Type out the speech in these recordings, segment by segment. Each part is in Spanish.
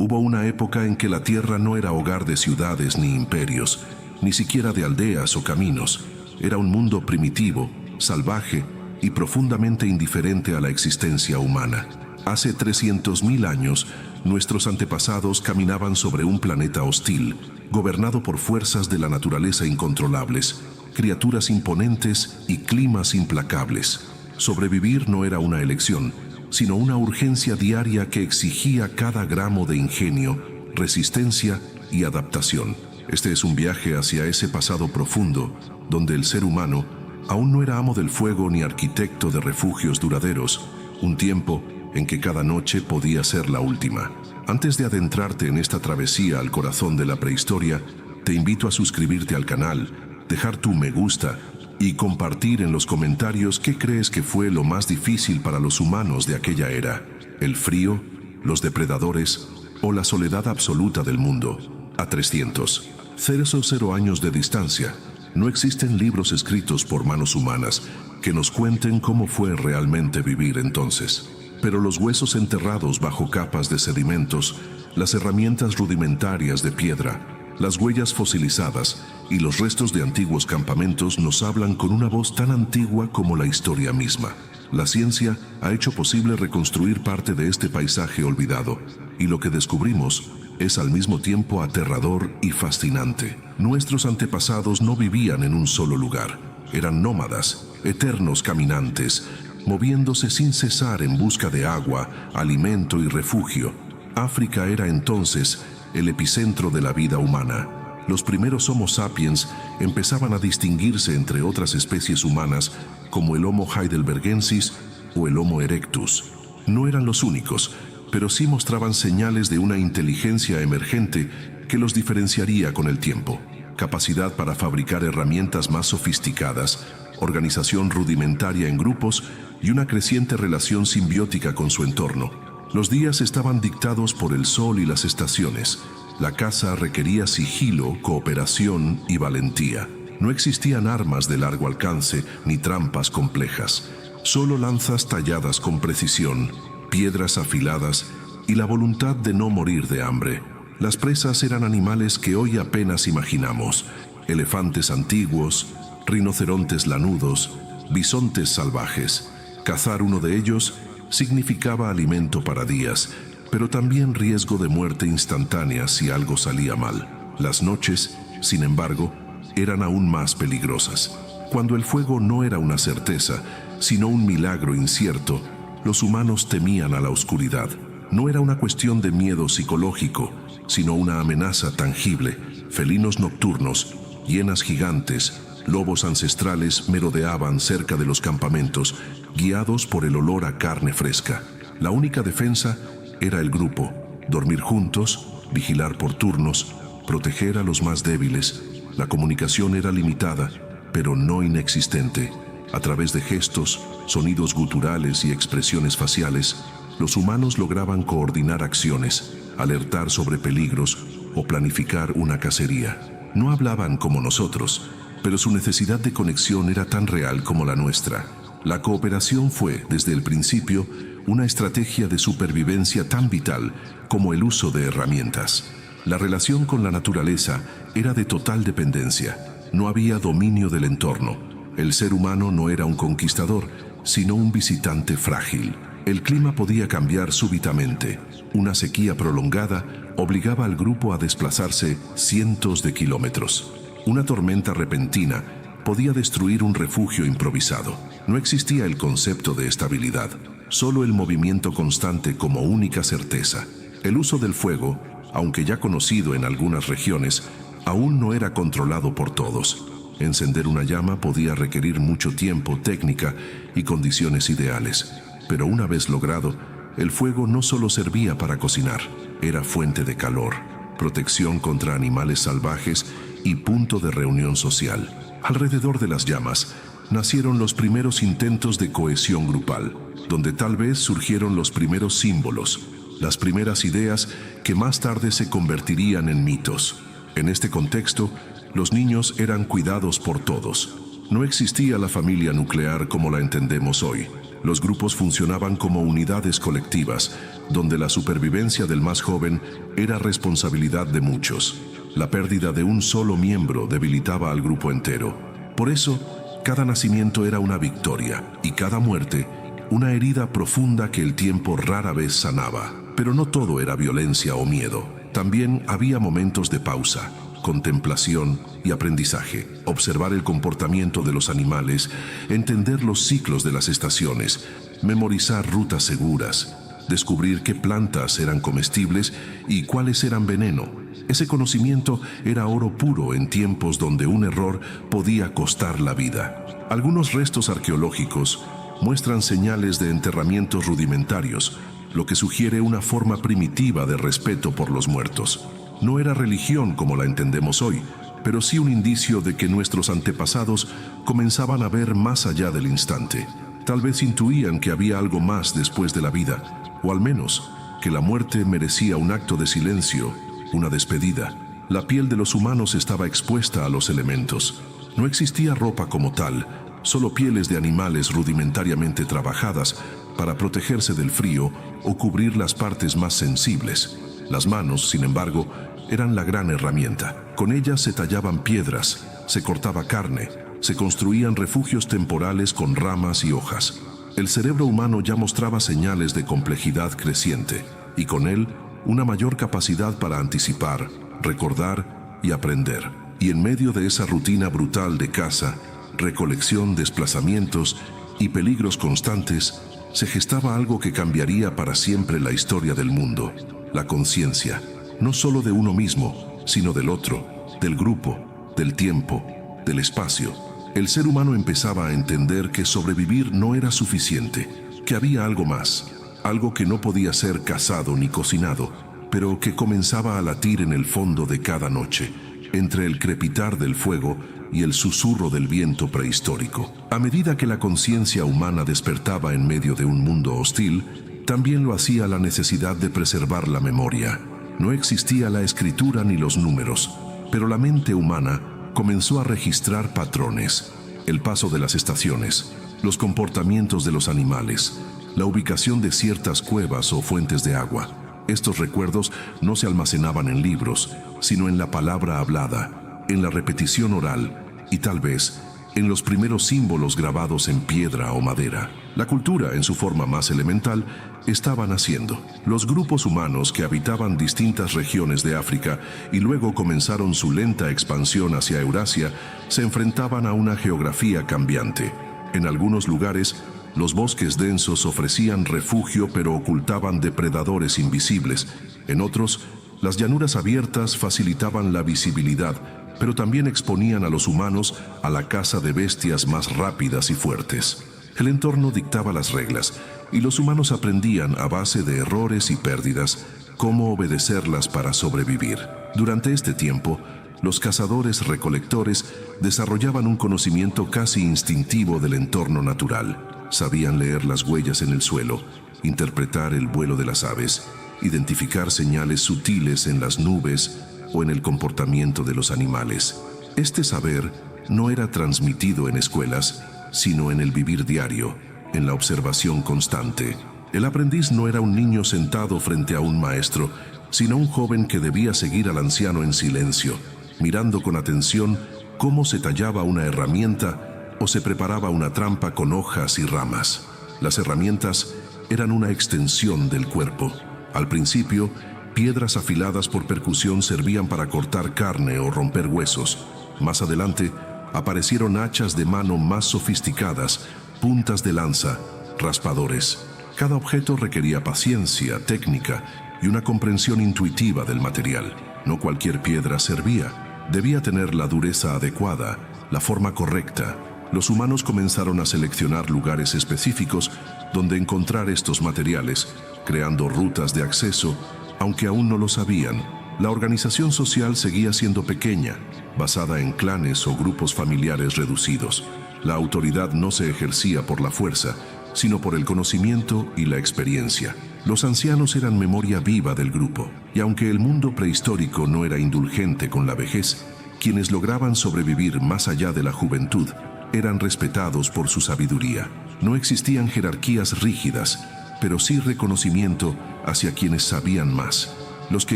Hubo una época en que la Tierra no era hogar de ciudades ni imperios, ni siquiera de aldeas o caminos. Era un mundo primitivo, salvaje y profundamente indiferente a la existencia humana. Hace 300.000 años, nuestros antepasados caminaban sobre un planeta hostil, gobernado por fuerzas de la naturaleza incontrolables, criaturas imponentes y climas implacables. Sobrevivir no era una elección, sino una urgencia diaria que exigía cada gramo de ingenio, resistencia y adaptación. Este es un viaje hacia ese pasado profundo, donde el ser humano aún no era amo del fuego ni arquitecto de refugios duraderos, un tiempo en que cada noche podía ser la última. Antes de adentrarte en esta travesía al corazón de la prehistoria, te invito a suscribirte al canal, dejar tu me gusta y compartir en los comentarios qué crees que fue lo más difícil para los humanos de aquella era: el frío, los depredadores o la soledad absoluta del mundo. A 300.000 años de distancia, no existen libros escritos por manos humanas que nos cuenten cómo fue realmente vivir entonces. Pero los huesos enterrados bajo capas de sedimentos, las herramientas rudimentarias de piedra, las huellas fosilizadas y los restos de antiguos campamentos nos hablan con una voz tan antigua como la historia misma. La ciencia ha hecho posible reconstruir parte de este paisaje olvidado, y lo que descubrimos es al mismo tiempo aterrador y fascinante. Nuestros antepasados no vivían en un solo lugar. Eran nómadas, eternos caminantes, moviéndose sin cesar en busca de agua, alimento y refugio. África era entonces el epicentro de la vida humana. Los primeros Homo sapiens empezaban a distinguirse entre otras especies humanas como el Homo heidelbergensis o el Homo erectus. No eran los únicos, pero sí mostraban señales de una inteligencia emergente que los diferenciaría con el tiempo. Capacidad para fabricar herramientas más sofisticadas, organización rudimentaria en grupos y una creciente relación simbiótica con su entorno. Los días estaban dictados por el sol y las estaciones. La caza requería sigilo, cooperación y valentía. No existían armas de largo alcance ni trampas complejas. Solo lanzas talladas con precisión, piedras afiladas y la voluntad de no morir de hambre. Las presas eran animales que hoy apenas imaginamos: elefantes antiguos, rinocerontes lanudos, bisontes salvajes. Cazar uno de ellos significaba alimento para días, pero también riesgo de muerte instantánea si algo salía mal. Las noches, sin embargo, eran aún más peligrosas. Cuando el fuego no era una certeza, sino un milagro incierto, los humanos temían a la oscuridad. No era una cuestión de miedo psicológico, sino una amenaza tangible. Felinos nocturnos, hienas gigantes, lobos ancestrales merodeaban cerca de los campamentos, guiados por el olor a carne fresca. La única defensa era el grupo: dormir juntos, vigilar por turnos, proteger a los más débiles. La comunicación era limitada, pero no inexistente. A través de gestos, sonidos guturales y expresiones faciales, los humanos lograban coordinar acciones, alertar sobre peligros o planificar una cacería. No hablaban como nosotros, pero su necesidad de conexión era tan real como la nuestra. La cooperación fue, desde el principio, una estrategia de supervivencia tan vital como el uso de herramientas. La relación con la naturaleza era de total dependencia. No había dominio del entorno. El ser humano no era un conquistador, sino un visitante frágil. El clima podía cambiar súbitamente. Una sequía prolongada obligaba al grupo a desplazarse cientos de kilómetros. Una tormenta repentina podía destruir un refugio improvisado. No existía el concepto de estabilidad, solo el movimiento constante como única certeza. El uso del fuego, aunque ya conocido en algunas regiones, aún no era controlado por todos. Encender una llama podía requerir mucho tiempo, técnica y condiciones ideales. Pero una vez logrado, el fuego no solo servía para cocinar, era fuente de calor, protección contra animales salvajes y punto de reunión social. Alrededor de las llamas nacieron los primeros intentos de cohesión grupal, donde tal vez surgieron los primeros símbolos, las primeras ideas que más tarde se convertirían en mitos. En este contexto, los niños eran cuidados por todos. No existía la familia nuclear como la entendemos hoy. Los grupos funcionaban como unidades colectivas, donde la supervivencia del más joven era responsabilidad de muchos. La pérdida de un solo miembro debilitaba al grupo entero. Por eso, cada nacimiento era una victoria y cada muerte una herida profunda que el tiempo rara vez sanaba. Pero no todo era violencia o miedo. También había momentos de pausa, contemplación y aprendizaje. Observar el comportamiento de los animales, entender los ciclos de las estaciones, memorizar rutas seguras, descubrir qué plantas eran comestibles y cuáles eran veneno. Ese conocimiento era oro puro en tiempos donde un error podía costar la vida. Algunos restos arqueológicos muestran señales de enterramientos rudimentarios, lo que sugiere una forma primitiva de respeto por los muertos. No era religión como la entendemos hoy, pero sí un indicio de que nuestros antepasados comenzaban a ver más allá del instante. Tal vez intuían que había algo más después de la vida, o al menos que la muerte merecía un acto de silencio, una despedida. La piel de los humanos estaba expuesta a los elementos. No existía ropa como tal, solo pieles de animales rudimentariamente trabajadas para protegerse del frío o cubrir las partes más sensibles. Las manos, sin embargo, eran la gran herramienta. Con ellas se tallaban piedras, se cortaba carne, se construían refugios temporales con ramas y hojas. El cerebro humano ya mostraba señales de complejidad creciente, y con él una mayor capacidad para anticipar, recordar y aprender. Y en medio de esa rutina brutal de caza, recolección, desplazamientos y peligros constantes, se gestaba algo que cambiaría para siempre la historia del mundo: la conciencia, no solo de uno mismo, sino del otro, del grupo, del tiempo, del espacio. El ser humano empezaba a entender que sobrevivir no era suficiente, que había algo más, algo que no podía ser cazado ni cocinado, pero que comenzaba a latir en el fondo de cada noche, entre el crepitar del fuego y el susurro del viento prehistórico. A medida que la conciencia humana despertaba en medio de un mundo hostil, también lo hacía la necesidad de preservar la memoria. No existía la escritura ni los números, pero la mente humana comenzó a registrar patrones: el paso de las estaciones, los comportamientos de los animales, la ubicación de ciertas cuevas o fuentes de agua. Estos recuerdos no se almacenaban en libros, sino en la palabra hablada, en la repetición oral y tal vez en los primeros símbolos grabados en piedra o madera. La cultura, en su forma más elemental, estaba naciendo. Los grupos humanos que habitaban distintas regiones de África y luego comenzaron su lenta expansión hacia Eurasia se enfrentaban a una geografía cambiante. En algunos lugares, los bosques densos ofrecían refugio pero ocultaban depredadores invisibles. En otros, las llanuras abiertas facilitaban la visibilidad, pero también exponían a los humanos a la caza de bestias más rápidas y fuertes. El entorno dictaba las reglas, y los humanos aprendían a base de errores y pérdidas cómo obedecerlas para sobrevivir. Durante este tiempo, los cazadores-recolectores desarrollaban un conocimiento casi instintivo del entorno natural. Sabían leer las huellas en el suelo, interpretar el vuelo de las aves, identificar señales sutiles en las nubes o en el comportamiento de los animales. Este saber no era transmitido en escuelas, sino en el vivir diario, en la observación constante. El aprendiz no era un niño sentado frente a un maestro, sino un joven que debía seguir al anciano en silencio, mirando con atención cómo se tallaba una herramienta o se preparaba una trampa con hojas y ramas. Las herramientas eran una extensión del cuerpo. Al principio, piedras afiladas por percusión servían para cortar carne o romper huesos. Más adelante, aparecieron hachas de mano más sofisticadas, puntas de lanza, raspadores. Cada objeto requería paciencia, técnica y una comprensión intuitiva del material. No cualquier piedra servía. Debía tener la dureza adecuada, la forma correcta. Los humanos comenzaron a seleccionar lugares específicos donde encontrar estos materiales, creando rutas de acceso, aunque aún no lo sabían. La organización social seguía siendo pequeña, basada en clanes o grupos familiares reducidos. La autoridad no se ejercía por la fuerza, sino por el conocimiento y la experiencia. Los ancianos eran memoria viva del grupo, y aunque el mundo prehistórico no era indulgente con la vejez, quienes lograban sobrevivir más allá de la juventud eran respetados por su sabiduría. No existían jerarquías rígidas, pero sí reconocimiento hacia quienes sabían más, los que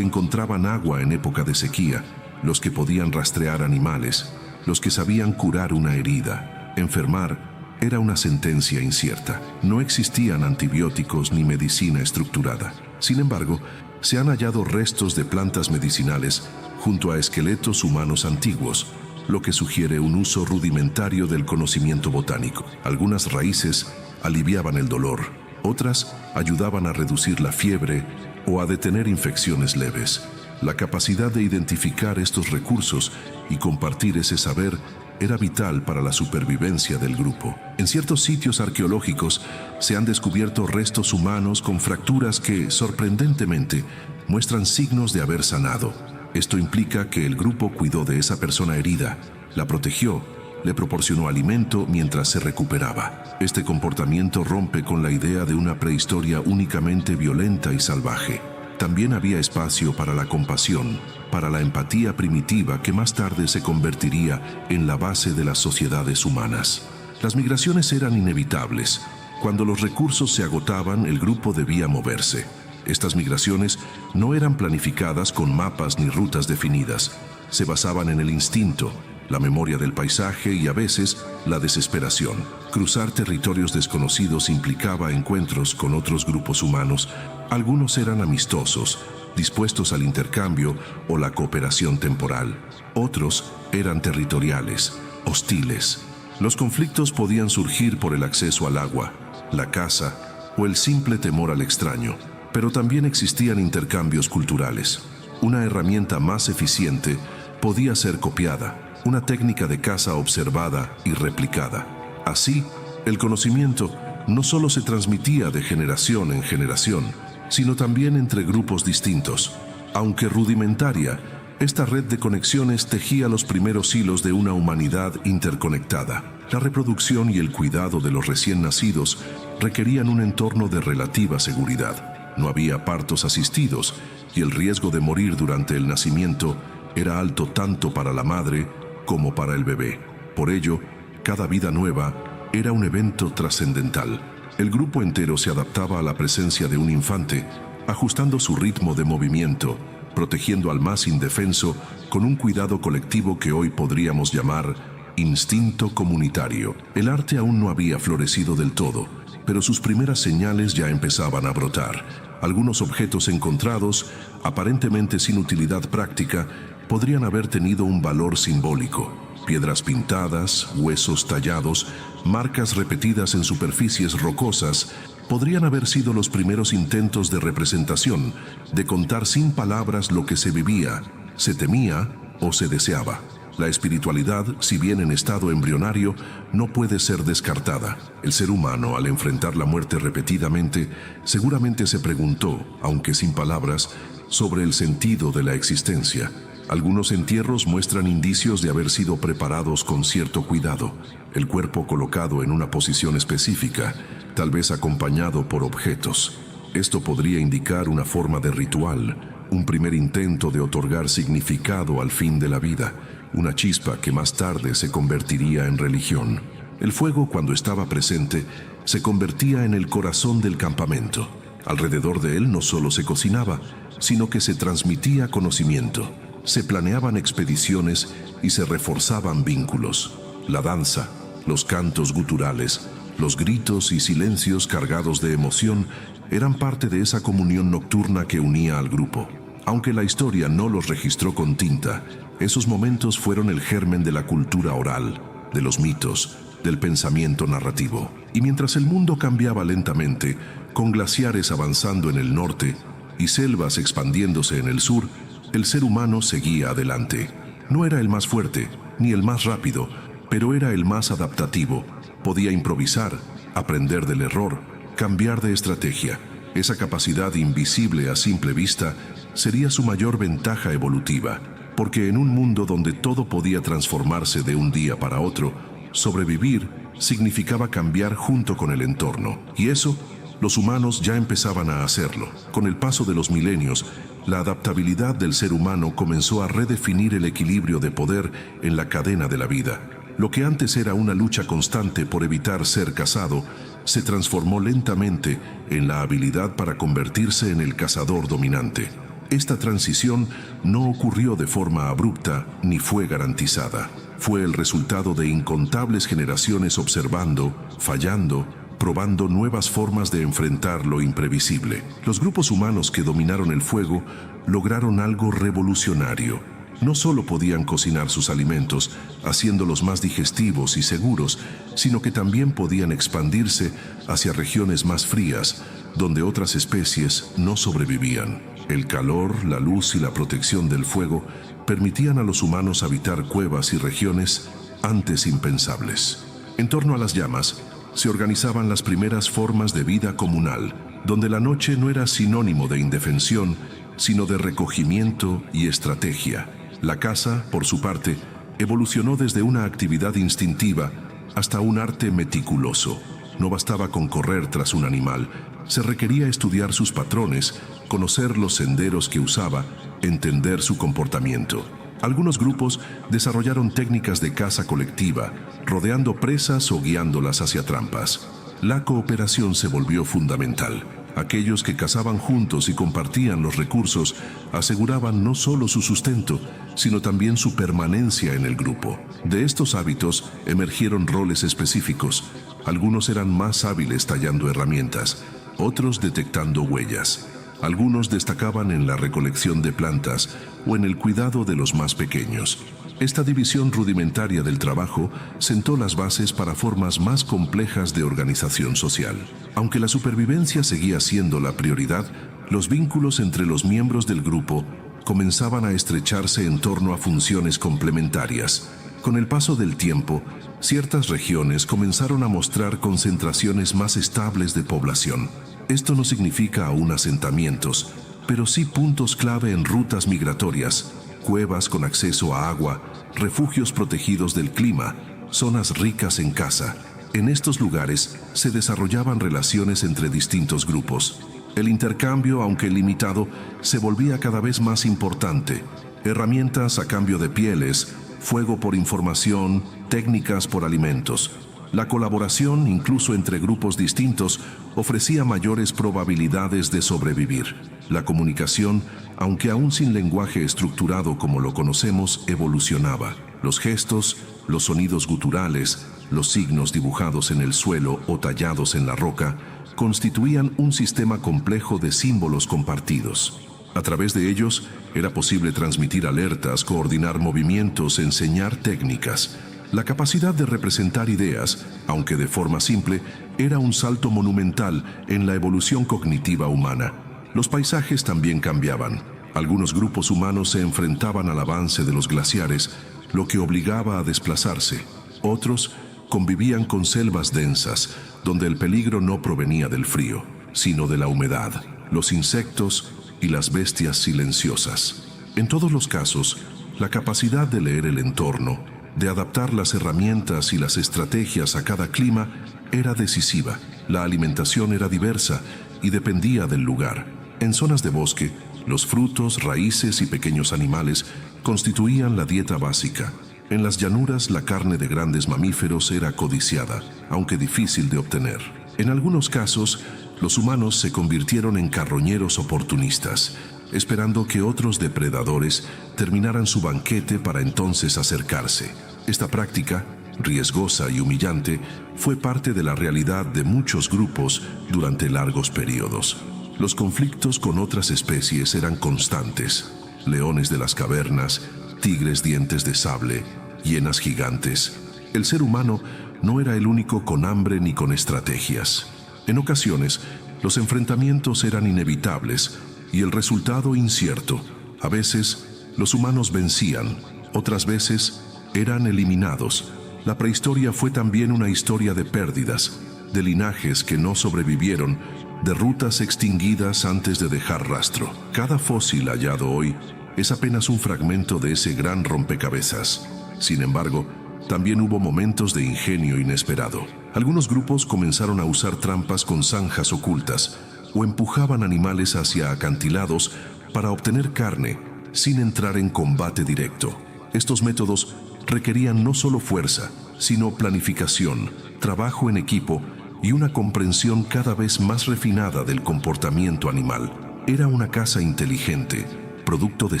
encontraban agua en época de sequía, los que podían rastrear animales, los que sabían curar una herida. Enfermar era una sentencia incierta. No existían antibióticos ni medicina estructurada. Sin embargo, se han hallado restos de plantas medicinales junto a esqueletos humanos antiguos, lo que sugiere un uso rudimentario del conocimiento botánico. Algunas raíces aliviaban el dolor, otras ayudaban a reducir la fiebre o a detener infecciones leves. La capacidad de identificar estos recursos y compartir ese saber era vital para la supervivencia del grupo. En ciertos sitios arqueológicos se han descubierto restos humanos con fracturas que, sorprendentemente, muestran signos de haber sanado. Esto implica que el grupo cuidó de esa persona herida, la protegió, le proporcionó alimento mientras se recuperaba. Este comportamiento rompe con la idea de una prehistoria únicamente violenta y salvaje. También había espacio para la compasión, para la empatía primitiva que más tarde se convertiría en la base de las sociedades humanas. Las migraciones eran inevitables. Cuando los recursos se agotaban, el grupo debía moverse. Estas migraciones no eran planificadas con mapas ni rutas definidas. Se basaban en el instinto, la memoria del paisaje y a veces la desesperación. Cruzar territorios desconocidos implicaba encuentros con otros grupos humanos. Algunos eran amistosos, dispuestos al intercambio o la cooperación temporal. Otros eran territoriales, hostiles. Los conflictos podían surgir por el acceso al agua, la caza o el simple temor al extraño. Pero también existían intercambios culturales. Una herramienta más eficiente podía ser copiada, una técnica de caza observada y replicada. Así, el conocimiento no solo se transmitía de generación en generación, sino también entre grupos distintos. Aunque rudimentaria, esta red de conexiones tejía los primeros hilos de una humanidad interconectada. La reproducción y el cuidado de los recién nacidos requerían un entorno de relativa seguridad. No había partos asistidos y el riesgo de morir durante el nacimiento era alto tanto para la madre como para el bebé. Por ello, cada vida nueva era un evento trascendental. El grupo entero se adaptaba a la presencia de un infante, ajustando su ritmo de movimiento, protegiendo al más indefenso con un cuidado colectivo que hoy podríamos llamar instinto comunitario. El arte aún no había florecido del todo, pero sus primeras señales ya empezaban a brotar. Algunos objetos encontrados, aparentemente sin utilidad práctica, podrían haber tenido un valor simbólico. Piedras pintadas, huesos tallados, marcas repetidas en superficies rocosas, podrían haber sido los primeros intentos de representación, de contar sin palabras lo que se vivía, se temía o se deseaba. La espiritualidad, si bien en estado embrionario, no puede ser descartada. El ser humano, al enfrentar la muerte repetidamente, seguramente se preguntó, aunque sin palabras, sobre el sentido de la existencia. Algunos entierros muestran indicios de haber sido preparados con cierto cuidado, el cuerpo colocado en una posición específica, tal vez acompañado por objetos. Esto podría indicar una forma de ritual, un primer intento de otorgar significado al fin de la vida, una chispa que más tarde se convertiría en religión. El fuego, cuando estaba presente, se convertía en el corazón del campamento. Alrededor de él no solo se cocinaba, sino que se transmitía conocimiento. Se planeaban expediciones y se reforzaban vínculos. La danza, los cantos guturales, los gritos y silencios cargados de emoción eran parte de esa comunión nocturna que unía al grupo. Aunque la historia no los registró con tinta, esos momentos fueron el germen de la cultura oral, de los mitos, del pensamiento narrativo. Y mientras el mundo cambiaba lentamente, con glaciares avanzando en el norte y selvas expandiéndose en el sur, el ser humano seguía adelante. No era el más fuerte, ni el más rápido, pero era el más adaptativo. Podía improvisar, aprender del error, cambiar de estrategia. Esa capacidad invisible a simple vista sería su mayor ventaja evolutiva, porque en un mundo donde todo podía transformarse de un día para otro, sobrevivir significaba cambiar junto con el entorno. Y eso, los humanos ya empezaban a hacerlo. Con el paso de los milenios, la adaptabilidad del ser humano comenzó a redefinir el equilibrio de poder en la cadena de la vida. Lo que antes era una lucha constante por evitar ser cazado, se transformó lentamente en la habilidad para convertirse en el cazador dominante. Esta transición no ocurrió de forma abrupta ni fue garantizada. Fue el resultado de incontables generaciones observando, fallando, probando nuevas formas de enfrentar lo imprevisible. Los grupos humanos que dominaron el fuego lograron algo revolucionario. No solo podían cocinar sus alimentos, haciéndolos más digestivos y seguros, sino que también podían expandirse hacia regiones más frías, donde otras especies no sobrevivían. El calor, la luz y la protección del fuego permitían a los humanos habitar cuevas y regiones antes impensables. En torno a las llamas, se organizaban las primeras formas de vida comunal, donde la noche no era sinónimo de indefensión, sino de recogimiento y estrategia. La caza, por su parte, evolucionó desde una actividad instintiva hasta un arte meticuloso. No bastaba con correr tras un animal, se requería estudiar sus patrones, conocer los senderos que usaba, entender su comportamiento. Algunos grupos desarrollaron técnicas de caza colectiva, rodeando presas o guiándolas hacia trampas. La cooperación se volvió fundamental. Aquellos que cazaban juntos y compartían los recursos aseguraban no solo su sustento, sino también su permanencia en el grupo. De estos hábitos emergieron roles específicos. Algunos eran más hábiles tallando herramientas, otros detectando huellas. Algunos destacaban en la recolección de plantas o en el cuidado de los más pequeños. Esta división rudimentaria del trabajo sentó las bases para formas más complejas de organización social. Aunque la supervivencia seguía siendo la prioridad, los vínculos entre los miembros del grupo comenzaban a estrecharse en torno a funciones complementarias. Con el paso del tiempo, ciertas regiones comenzaron a mostrar concentraciones más estables de población. Esto no significa aún asentamientos, pero sí puntos clave en rutas migratorias, cuevas con acceso a agua, refugios protegidos del clima, zonas ricas en caza. En estos lugares se desarrollaban relaciones entre distintos grupos. El intercambio, aunque limitado, se volvía cada vez más importante. Herramientas a cambio de pieles, fuego por información, técnicas por alimentos. La colaboración, incluso entre grupos distintos, ofrecía mayores probabilidades de sobrevivir. La comunicación, aunque aún sin lenguaje estructurado como lo conocemos, evolucionaba. Los gestos, los sonidos guturales, los signos dibujados en el suelo o tallados en la roca, constituían un sistema complejo de símbolos compartidos. A través de ellos, era posible transmitir alertas, coordinar movimientos, enseñar técnicas. La capacidad de representar ideas, aunque de forma simple, era un salto monumental en la evolución cognitiva humana. Los paisajes también cambiaban. Algunos grupos humanos se enfrentaban al avance de los glaciares, lo que obligaba a desplazarse. Otros convivían con selvas densas, donde el peligro no provenía del frío, sino de la humedad, los insectos y las bestias silenciosas. En todos los casos, la capacidad de leer el entorno, de adaptar las herramientas y las estrategias a cada clima, era decisiva. La alimentación era diversa y dependía del lugar. En zonas de bosque, los frutos, raíces y pequeños animales constituían la dieta básica. En las llanuras, la carne de grandes mamíferos era codiciada, aunque difícil de obtener. En algunos casos, los humanos se convirtieron en carroñeros oportunistas, esperando que otros depredadores terminaran su banquete para entonces acercarse. Esta práctica, riesgosa y humillante, fue parte de la realidad de muchos grupos durante largos periodos. Los conflictos con otras especies eran constantes. Leones de las cavernas, tigres dientes de sable, hienas gigantes. El ser humano no era el único con hambre ni con estrategias. En ocasiones, los enfrentamientos eran inevitables y el resultado incierto. A veces, los humanos vencían, otras veces eran eliminados. La prehistoria fue también una historia de pérdidas, de linajes que no sobrevivieron, de rutas extinguidas antes de dejar rastro. Cada fósil hallado hoy es apenas un fragmento de ese gran rompecabezas. Sin embargo, también hubo momentos de ingenio inesperado. Algunos grupos comenzaron a usar trampas con zanjas ocultas o empujaban animales hacia acantilados para obtener carne sin entrar en combate directo. Estos métodos requerían no solo fuerza, sino planificación, trabajo en equipo y una comprensión cada vez más refinada del comportamiento animal. Era una casa inteligente, producto de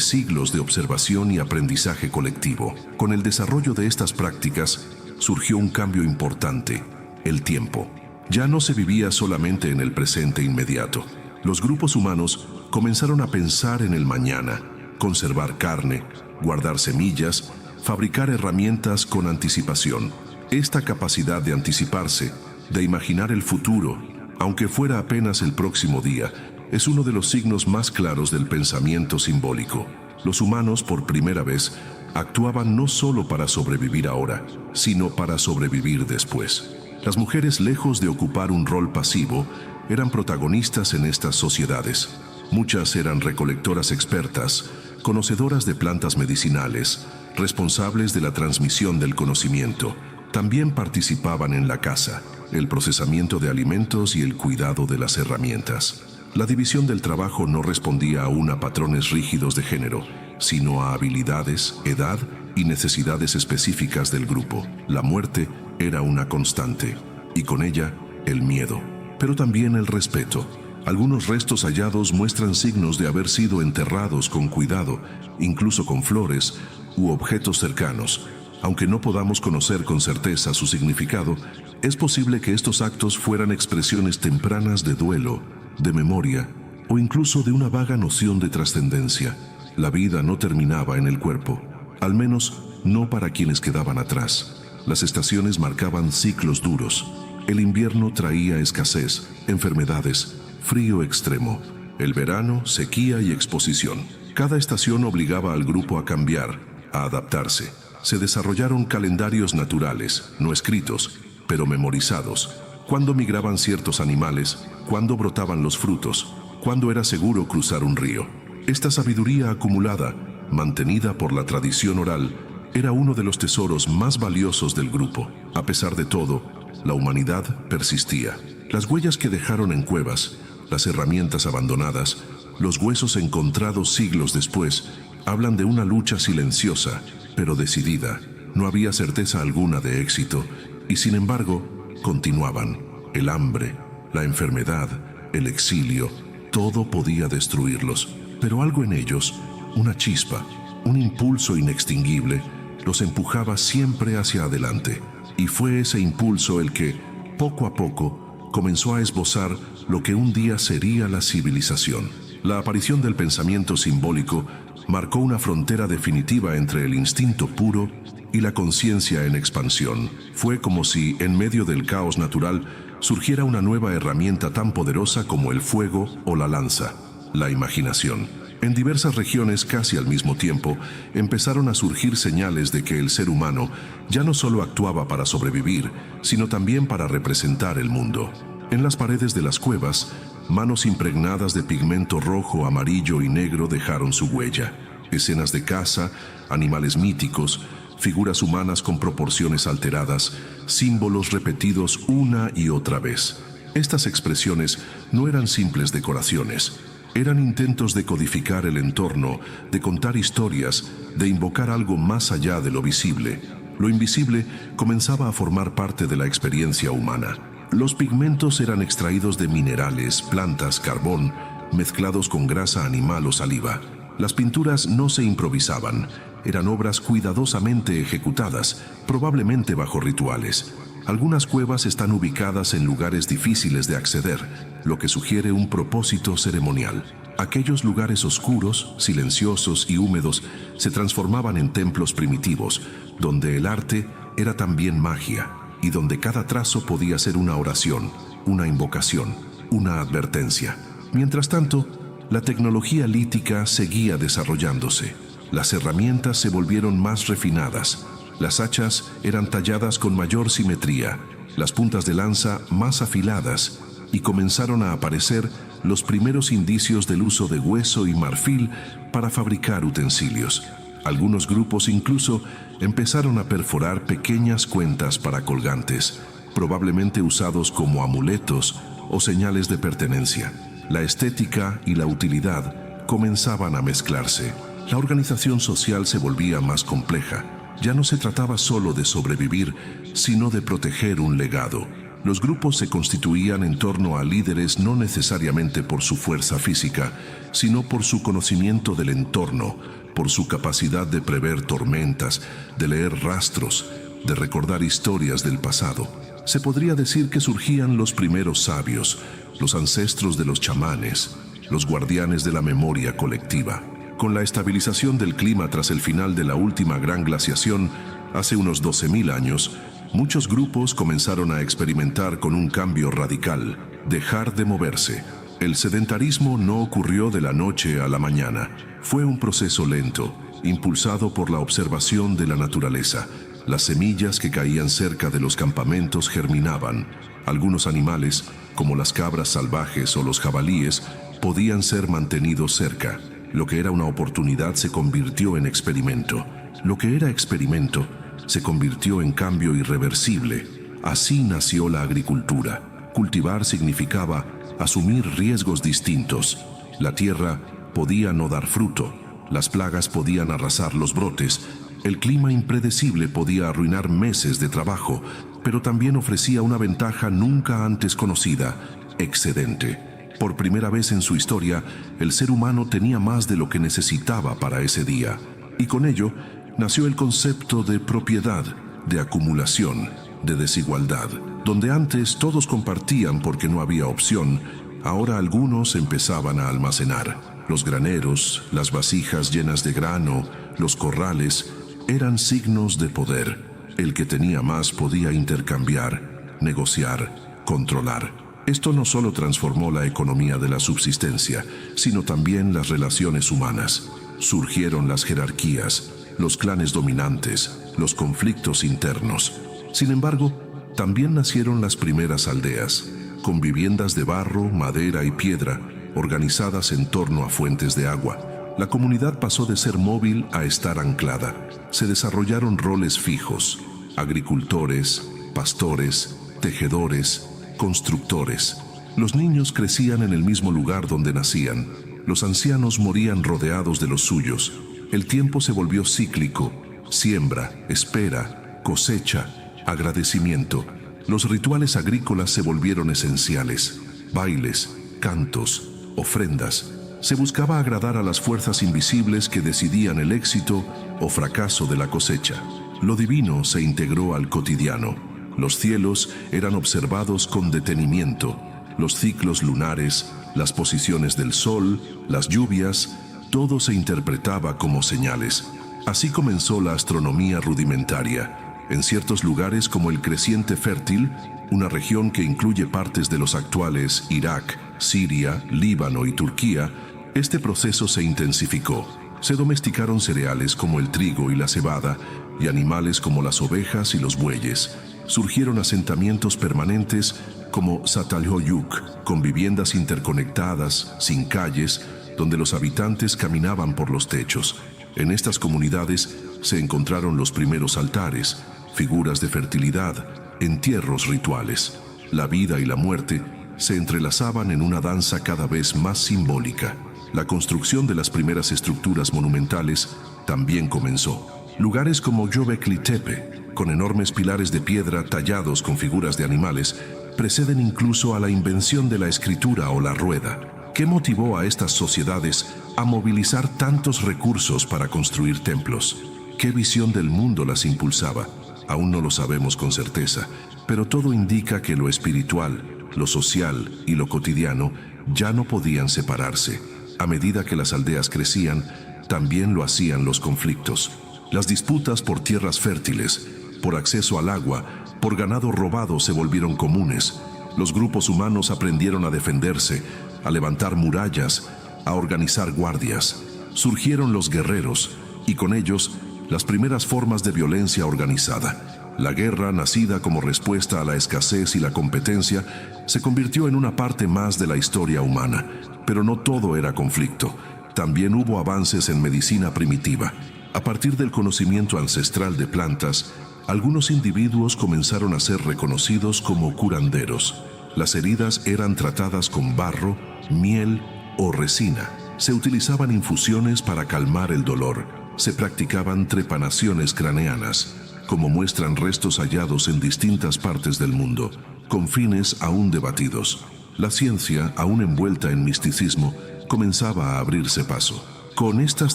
siglos de observación y aprendizaje colectivo. Con el desarrollo de estas prácticas surgió un cambio importante: el tiempo. Ya no se vivía solamente en el presente inmediato. Los grupos humanos comenzaron a pensar en el mañana, conservar carne, guardar semillas, fabricar herramientas con anticipación. Esta capacidad de anticiparse, de imaginar el futuro, aunque fuera apenas el próximo día, es uno de los signos más claros del pensamiento simbólico. Los humanos, por primera vez, actuaban no solo para sobrevivir ahora, sino para sobrevivir después. Las mujeres, lejos de ocupar un rol pasivo, eran protagonistas en estas sociedades. Muchas eran recolectoras expertas, conocedoras de plantas medicinales, responsables de la transmisión del conocimiento. También participaban en la caza, el procesamiento de alimentos y el cuidado de las herramientas. La división del trabajo no respondía aún a patrones rígidos de género, sino a habilidades, edad y necesidades específicas del grupo. La muerte era una constante, y con ella el miedo, pero también el respeto. Algunos restos hallados muestran signos de haber sido enterrados con cuidado, incluso con flores u objetos cercanos. Aunque no podamos conocer con certeza su significado, es posible que estos actos fueran expresiones tempranas de duelo, de memoria o incluso de una vaga noción de trascendencia. La vida no terminaba en el cuerpo, al menos no para quienes quedaban atrás. Las estaciones marcaban ciclos duros. El invierno traía escasez, enfermedades, frío extremo. El verano, sequía y exposición. Cada estación obligaba al grupo a cambiar, a adaptarse. Se desarrollaron calendarios naturales, no escritos, pero memorizados. Cuándo migraban ciertos animales, cuándo brotaban los frutos, cuándo era seguro cruzar un río. Esta sabiduría acumulada, mantenida por la tradición oral, era uno de los tesoros más valiosos del grupo. A pesar de todo, la humanidad persistía. Las huellas que dejaron en cuevas, las herramientas abandonadas, los huesos encontrados siglos después, hablan de una lucha silenciosa, pero decidida. No había certeza alguna de éxito, y sin embargo, continuaban. El hambre, la enfermedad, el exilio, todo podía destruirlos. Pero algo en ellos, una chispa, un impulso inextinguible, los empujaba siempre hacia adelante. Y fue ese impulso el que, poco a poco, comenzó a esbozar lo que un día sería la civilización. La aparición del pensamiento simbólico marcó una frontera definitiva entre el instinto puro y la conciencia en expansión. Fue como si, en medio del caos natural, surgiera una nueva herramienta tan poderosa como el fuego o la lanza, la imaginación. En diversas regiones, casi al mismo tiempo, empezaron a surgir señales de que el ser humano ya no solo actuaba para sobrevivir, sino también para representar el mundo. En las paredes de las cuevas, manos impregnadas de pigmento rojo, amarillo y negro dejaron su huella. Escenas de caza, animales míticos, figuras humanas con proporciones alteradas, símbolos repetidos una y otra vez. Estas expresiones no eran simples decoraciones. Eran intentos de codificar el entorno, de contar historias, de invocar algo más allá de lo visible. Lo invisible comenzaba a formar parte de la experiencia humana. Los pigmentos eran extraídos de minerales, plantas, carbón, mezclados con grasa animal o saliva. Las pinturas no se improvisaban, eran obras cuidadosamente ejecutadas, probablemente bajo rituales. Algunas cuevas están ubicadas en lugares difíciles de acceder, lo que sugiere un propósito ceremonial. Aquellos lugares oscuros, silenciosos y húmedos se transformaban en templos primitivos, donde el arte era también magia, y donde cada trazo podía ser una oración, una invocación, una advertencia. Mientras tanto, la tecnología lítica seguía desarrollándose. Las herramientas se volvieron más refinadas. Las hachas eran talladas con mayor simetría, las puntas de lanza más afiladas, y comenzaron a aparecer los primeros indicios del uso de hueso y marfil para fabricar utensilios. Algunos grupos incluso empezaron a perforar pequeñas cuentas para colgantes, probablemente usados como amuletos o señales de pertenencia. La estética y la utilidad comenzaban a mezclarse. La organización social se volvía más compleja. Ya no se trataba solo de sobrevivir, sino de proteger un legado. Los grupos se constituían en torno a líderes no necesariamente por su fuerza física, sino por su conocimiento del entorno, por su capacidad de prever tormentas, de leer rastros, de recordar historias del pasado. Se podría decir que surgían los primeros sabios, los ancestros de los chamanes, los guardianes de la memoria colectiva. Con la estabilización del clima tras el final de la última gran glaciación, hace unos 12.000 años, muchos grupos comenzaron a experimentar con un cambio radical: dejar de moverse. El sedentarismo no ocurrió de la noche a la mañana. Fue un proceso lento, impulsado por la observación de la naturaleza. Las semillas que caían cerca de los campamentos germinaban. Algunos animales, como las cabras salvajes o los jabalíes, podían ser mantenidos cerca. Lo que era una oportunidad se convirtió en experimento. Lo que era experimento se convirtió en cambio irreversible. Así nació la agricultura. Cultivar significaba asumir riesgos distintos. La tierra podía no dar fruto, las plagas podían arrasar los brotes, el clima impredecible podía arruinar meses de trabajo, pero también ofrecía una ventaja nunca antes conocida: excedente. Por primera vez en su historia, el ser humano tenía más de lo que necesitaba para ese día, y con ello nació el concepto de propiedad, de acumulación, de desigualdad. Donde antes todos compartían porque no había opción, ahora algunos empezaban a almacenar. Los graneros, las vasijas llenas de grano, los corrales, eran signos de poder. El que tenía más podía intercambiar, negociar, controlar. Esto no solo transformó la economía de la subsistencia, sino también las relaciones humanas. Surgieron las jerarquías, los clanes dominantes, los conflictos internos. Sin embargo, también nacieron las primeras aldeas, con viviendas de barro, madera y piedra, organizadas en torno a fuentes de agua. La comunidad pasó de ser móvil a estar anclada. Se desarrollaron roles fijos: agricultores, pastores, tejedores, constructores. Los niños crecían en el mismo lugar donde nacían. Los ancianos morían rodeados de los suyos. El tiempo se volvió cíclico: siembra, espera, cosecha, agradecimiento. Los rituales agrícolas se volvieron esenciales: bailes, cantos, ofrendas. Se buscaba agradar a las fuerzas invisibles que decidían el éxito o fracaso de la cosecha. Lo divino se integró al cotidiano. Los cielos eran observados con detenimiento. Los ciclos lunares, las posiciones del sol, las lluvias, todo se interpretaba como señales. Así comenzó la astronomía rudimentaria. En ciertos lugares como el Creciente Fértil, una región que incluye partes de los actuales Irak, Siria, Líbano y Turquía, este proceso se intensificó. Se domesticaron cereales como el trigo y la cebada, y animales como las ovejas y los bueyes. Surgieron asentamientos permanentes como Çatalhöyük, con viviendas interconectadas, sin calles, donde los habitantes caminaban por los techos. En estas comunidades se encontraron los primeros altares, figuras de fertilidad, entierros rituales. La vida y la muerte se entrelazaban en una danza cada vez más simbólica. La construcción de las primeras estructuras monumentales también comenzó. Lugares como Göbekli Tepe, con enormes pilares de piedra tallados con figuras de animales, preceden incluso a la invención de la escritura o la rueda. ¿Qué motivó a estas sociedades a movilizar tantos recursos para construir templos? ¿Qué visión del mundo las impulsaba? Aún no lo sabemos con certeza, pero todo indica que lo espiritual, lo social y lo cotidiano ya no podían separarse. A medida que las aldeas crecían, también lo hacían los conflictos. Las disputas por tierras fértiles, por acceso al agua, por ganado robado se volvieron comunes. Los grupos humanos aprendieron a defenderse, a levantar murallas, a organizar guardias. Surgieron los guerreros, y con ellos las primeras formas de violencia organizada. La guerra, nacida como respuesta a la escasez y la competencia, se convirtió en una parte más de la historia humana. Pero no todo era conflicto. También hubo avances en medicina primitiva. A partir del conocimiento ancestral de plantas, algunos individuos comenzaron a ser reconocidos como curanderos. Las heridas eran tratadas con barro, miel o resina. Se utilizaban infusiones para calmar el dolor. Se practicaban trepanaciones craneanas, como muestran restos hallados en distintas partes del mundo. con fines aún debatidos. La ciencia, aún envuelta en misticismo, comenzaba a abrirse paso. Con estas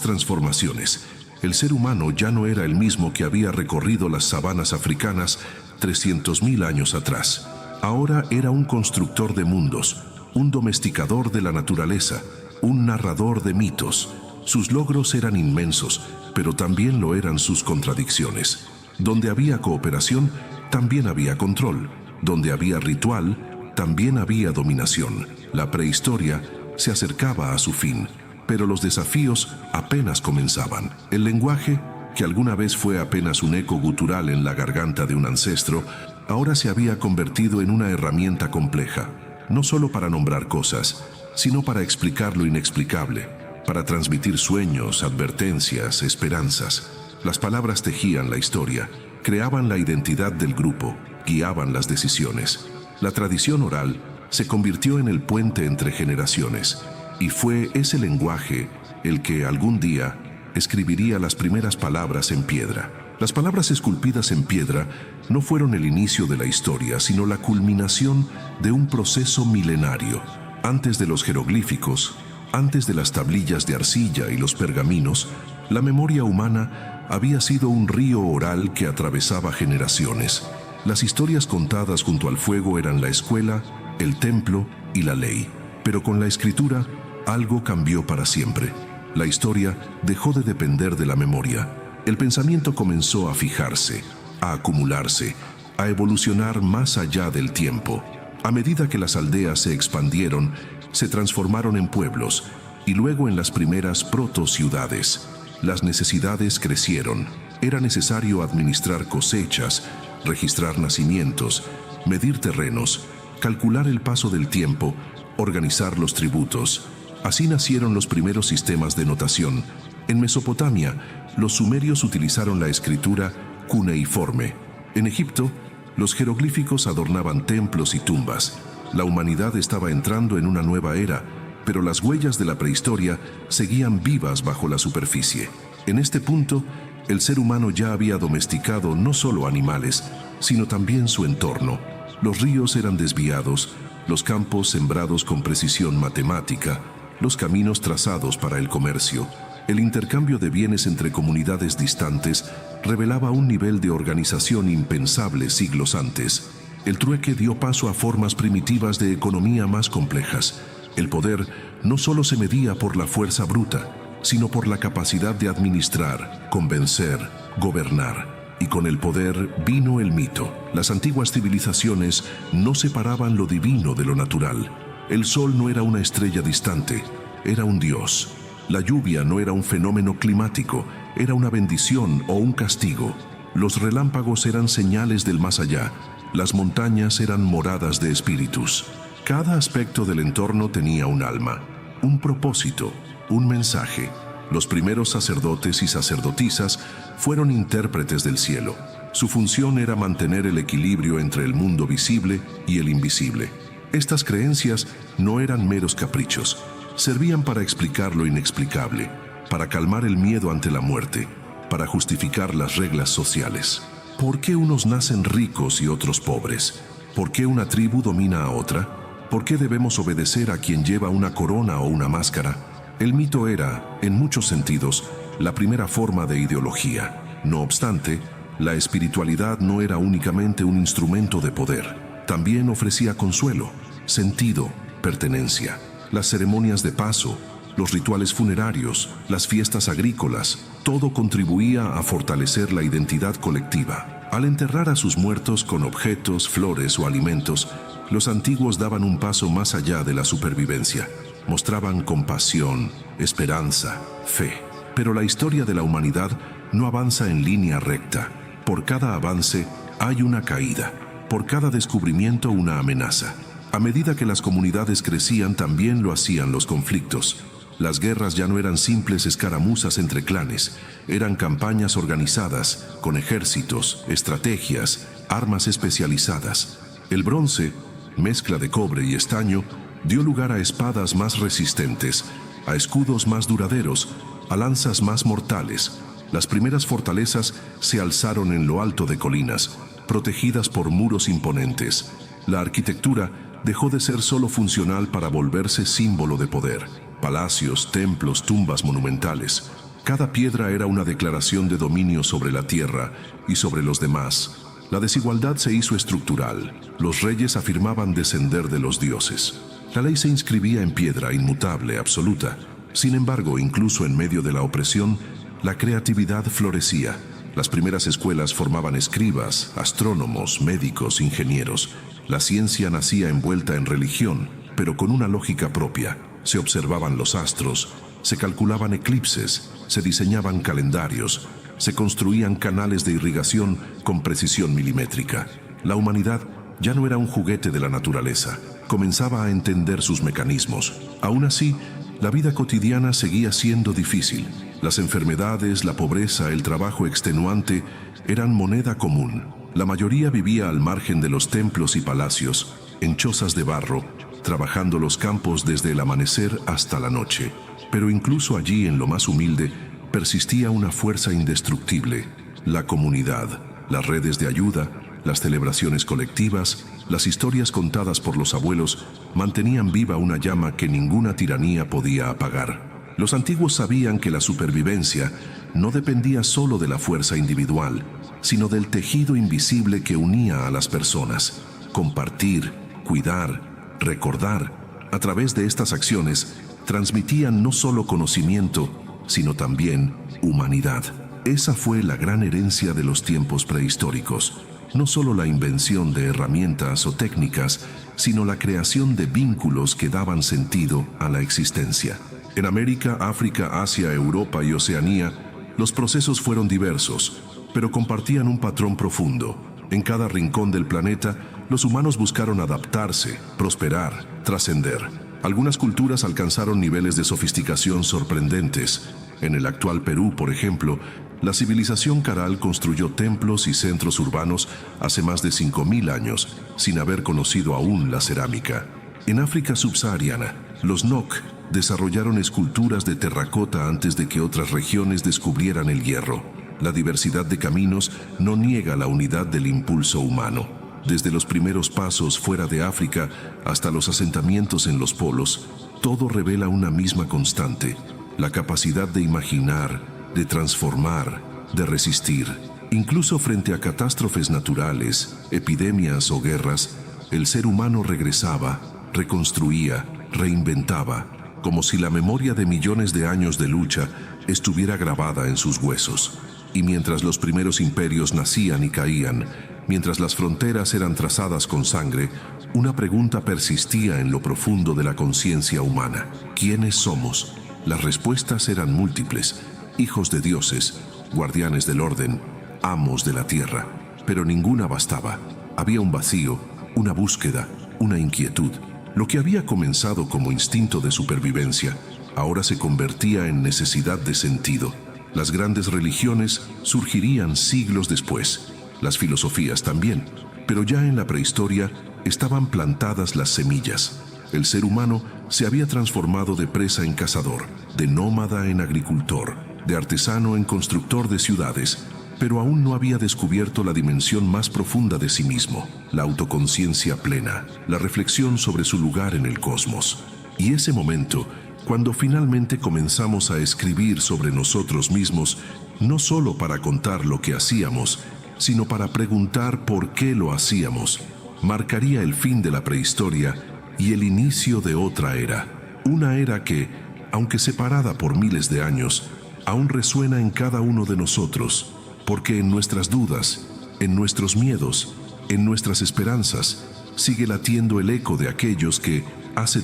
transformaciones, el ser humano ya no era el mismo que había recorrido las sabanas africanas 300.000 años atrás. Ahora era un constructor de mundos, un domesticador de la naturaleza, un narrador de mitos. Sus logros eran inmensos, pero también lo eran sus contradicciones. Donde había cooperación, también había control. Donde había ritual, también había dominación. La prehistoria se acercaba a su fin, pero los desafíos apenas comenzaban. El lenguaje, que alguna vez fue apenas un eco gutural en la garganta de un ancestro, ahora se había convertido en una herramienta compleja, no solo para nombrar cosas, sino para explicar lo inexplicable, para transmitir sueños, advertencias, esperanzas. Las palabras tejían la historia, creaban la identidad del grupo, guiaban las decisiones. La tradición oral se convirtió en el puente entre generaciones, y fue ese lenguaje el que algún día escribiría las primeras palabras en piedra. Las palabras esculpidas en piedra no fueron el inicio de la historia, sino la culminación de un proceso milenario. Antes de los jeroglíficos, antes de las tablillas de arcilla y los pergaminos, la memoria humana había sido un río oral que atravesaba generaciones. Las historias contadas junto al fuego eran la escuela, el templo y la ley. Pero con la escritura, algo cambió para siempre. La historia dejó de depender de la memoria. El pensamiento comenzó a fijarse, a acumularse, a evolucionar más allá del tiempo. A medida que las aldeas se expandieron, se transformaron en pueblos y luego en las primeras proto-ciudades. Las necesidades crecieron. Era necesario administrar cosechas, registrar nacimientos, medir terrenos, calcular el paso del tiempo, organizar los tributos. Así nacieron los primeros sistemas de notación. En Mesopotamia, los sumerios utilizaron la escritura cuneiforme. En Egipto, los jeroglíficos adornaban templos y tumbas. La humanidad estaba entrando en una nueva era, pero las huellas de la prehistoria seguían vivas bajo la superficie. En este punto, el ser humano ya había domesticado no solo animales, sino también su entorno. Los ríos eran desviados, los campos sembrados con precisión matemática, los caminos trazados para el comercio. El intercambio de bienes entre comunidades distantes revelaba un nivel de organización impensable siglos antes. El trueque dio paso a formas primitivas de economía más complejas. El poder no solo se medía por la fuerza bruta, sino por la capacidad de administrar, convencer, gobernar. Y con el poder vino el mito. Las antiguas civilizaciones no separaban lo divino de lo natural. El sol no era una estrella distante, era un dios. La lluvia no era un fenómeno climático, era una bendición o un castigo. Los relámpagos eran señales del más allá. Las montañas eran moradas de espíritus. Cada aspecto del entorno tenía un alma, un propósito, un mensaje. Los primeros sacerdotes y sacerdotisas fueron intérpretes del cielo. Su función era mantener el equilibrio entre el mundo visible y el invisible. Estas creencias no eran meros caprichos. Servían para explicar lo inexplicable, para calmar el miedo ante la muerte, para justificar las reglas sociales. ¿Por qué unos nacen ricos y otros pobres? ¿Por qué una tribu domina a otra? ¿Por qué debemos obedecer a quien lleva una corona o una máscara? El mito era, en muchos sentidos, la primera forma de ideología. No obstante, la espiritualidad no era únicamente un instrumento de poder. También ofrecía consuelo, sentido, pertenencia. Las ceremonias de paso, los rituales funerarios, las fiestas agrícolas, todo contribuía a fortalecer la identidad colectiva. Al enterrar a sus muertos con objetos, flores o alimentos, los antiguos daban un paso más allá de la supervivencia. Mostraban compasión, esperanza, fe. Pero la historia de la humanidad no avanza en línea recta. Por cada avance hay una caída. Por cada descubrimiento una amenaza. A medida que las comunidades crecían, también lo hacían los conflictos. Las guerras ya no eran simples escaramuzas entre clanes, eran campañas organizadas, con ejércitos, estrategias, armas especializadas. El bronce, mezcla de cobre y estaño, dio lugar a espadas más resistentes, a escudos más duraderos, a lanzas más mortales. Las primeras fortalezas se alzaron en lo alto de colinas, protegidas por muros imponentes. La arquitectura dejó de ser solo funcional para volverse símbolo de poder. Palacios, templos, tumbas monumentales. Cada piedra era una declaración de dominio sobre la tierra y sobre los demás. La desigualdad se hizo estructural. Los reyes afirmaban descender de los dioses. La ley se inscribía en piedra, inmutable, absoluta. Sin embargo, incluso en medio de la opresión, la creatividad florecía. Las primeras escuelas formaban escribas, astrónomos, médicos, ingenieros. La ciencia nacía envuelta en religión, pero con una lógica propia. Se observaban los astros, se calculaban eclipses, se diseñaban calendarios, se construían canales de irrigación con precisión milimétrica. La humanidad ya no era un juguete de la naturaleza, comenzaba a entender sus mecanismos. Aún así, la vida cotidiana seguía siendo difícil. Las enfermedades, la pobreza, el trabajo extenuante eran moneda común. La mayoría vivía al margen de los templos y palacios, en chozas de barro, trabajando los campos desde el amanecer hasta la noche. Pero incluso allí, en lo más humilde, persistía una fuerza indestructible: la comunidad, las redes de ayuda, las celebraciones colectivas, las historias contadas por los abuelos mantenían viva una llama que ninguna tiranía podía apagar. Los antiguos sabían que la supervivencia no dependía solo de la fuerza individual, sino del tejido invisible que unía a las personas. Compartir, cuidar, recordar, a través de estas acciones, transmitían no solo conocimiento, sino también humanidad. Esa fue la gran herencia de los tiempos prehistóricos. No solo la invención de herramientas o técnicas, sino la creación de vínculos que daban sentido a la existencia. En América, África, Asia, Europa y Oceanía, los procesos fueron diversos, pero compartían un patrón profundo. En cada rincón del planeta, los humanos buscaron adaptarse, prosperar, trascender. Algunas culturas alcanzaron niveles de sofisticación sorprendentes. En el actual Perú, por ejemplo, la civilización caral construyó templos y centros urbanos hace más de 5.000 años, sin haber conocido aún la cerámica. En África subsahariana, los Nok desarrollaron esculturas de terracota antes de que otras regiones descubrieran el hierro. La diversidad de caminos no niega la unidad del impulso humano. Desde los primeros pasos fuera de África hasta los asentamientos en los polos, todo revela una misma constante: la capacidad de imaginar, de transformar, de resistir. Incluso frente a catástrofes naturales, epidemias o guerras, el ser humano regresaba, reconstruía, reinventaba, como si la memoria de millones de años de lucha estuviera grabada en sus huesos. Y mientras los primeros imperios nacían y caían, mientras las fronteras eran trazadas con sangre, una pregunta persistía en lo profundo de la conciencia humana: ¿quiénes somos? Las respuestas eran múltiples: hijos de dioses, guardianes del orden, amos de la tierra. Pero ninguna bastaba. Había un vacío, una búsqueda, una inquietud. Lo que había comenzado como instinto de supervivencia, ahora se convertía en necesidad de sentido. Las grandes religiones surgirían siglos después, las filosofías también, pero ya en la prehistoria estaban plantadas las semillas. El ser humano se había transformado de presa en cazador, de nómada en agricultor, de artesano en constructor de ciudades, pero aún no había descubierto la dimensión más profunda de sí mismo: la autoconciencia plena, la reflexión sobre su lugar en el cosmos. Y ese momento, cuando finalmente comenzamos a escribir sobre nosotros mismos, no solo para contar lo que hacíamos, sino para preguntar por qué lo hacíamos, marcaría el fin de la prehistoria y el inicio de otra era. Una era que, aunque separada por miles de años, aún resuena en cada uno de nosotros, porque en nuestras dudas, en nuestros miedos, en nuestras esperanzas, sigue latiendo el eco de aquellos que, hace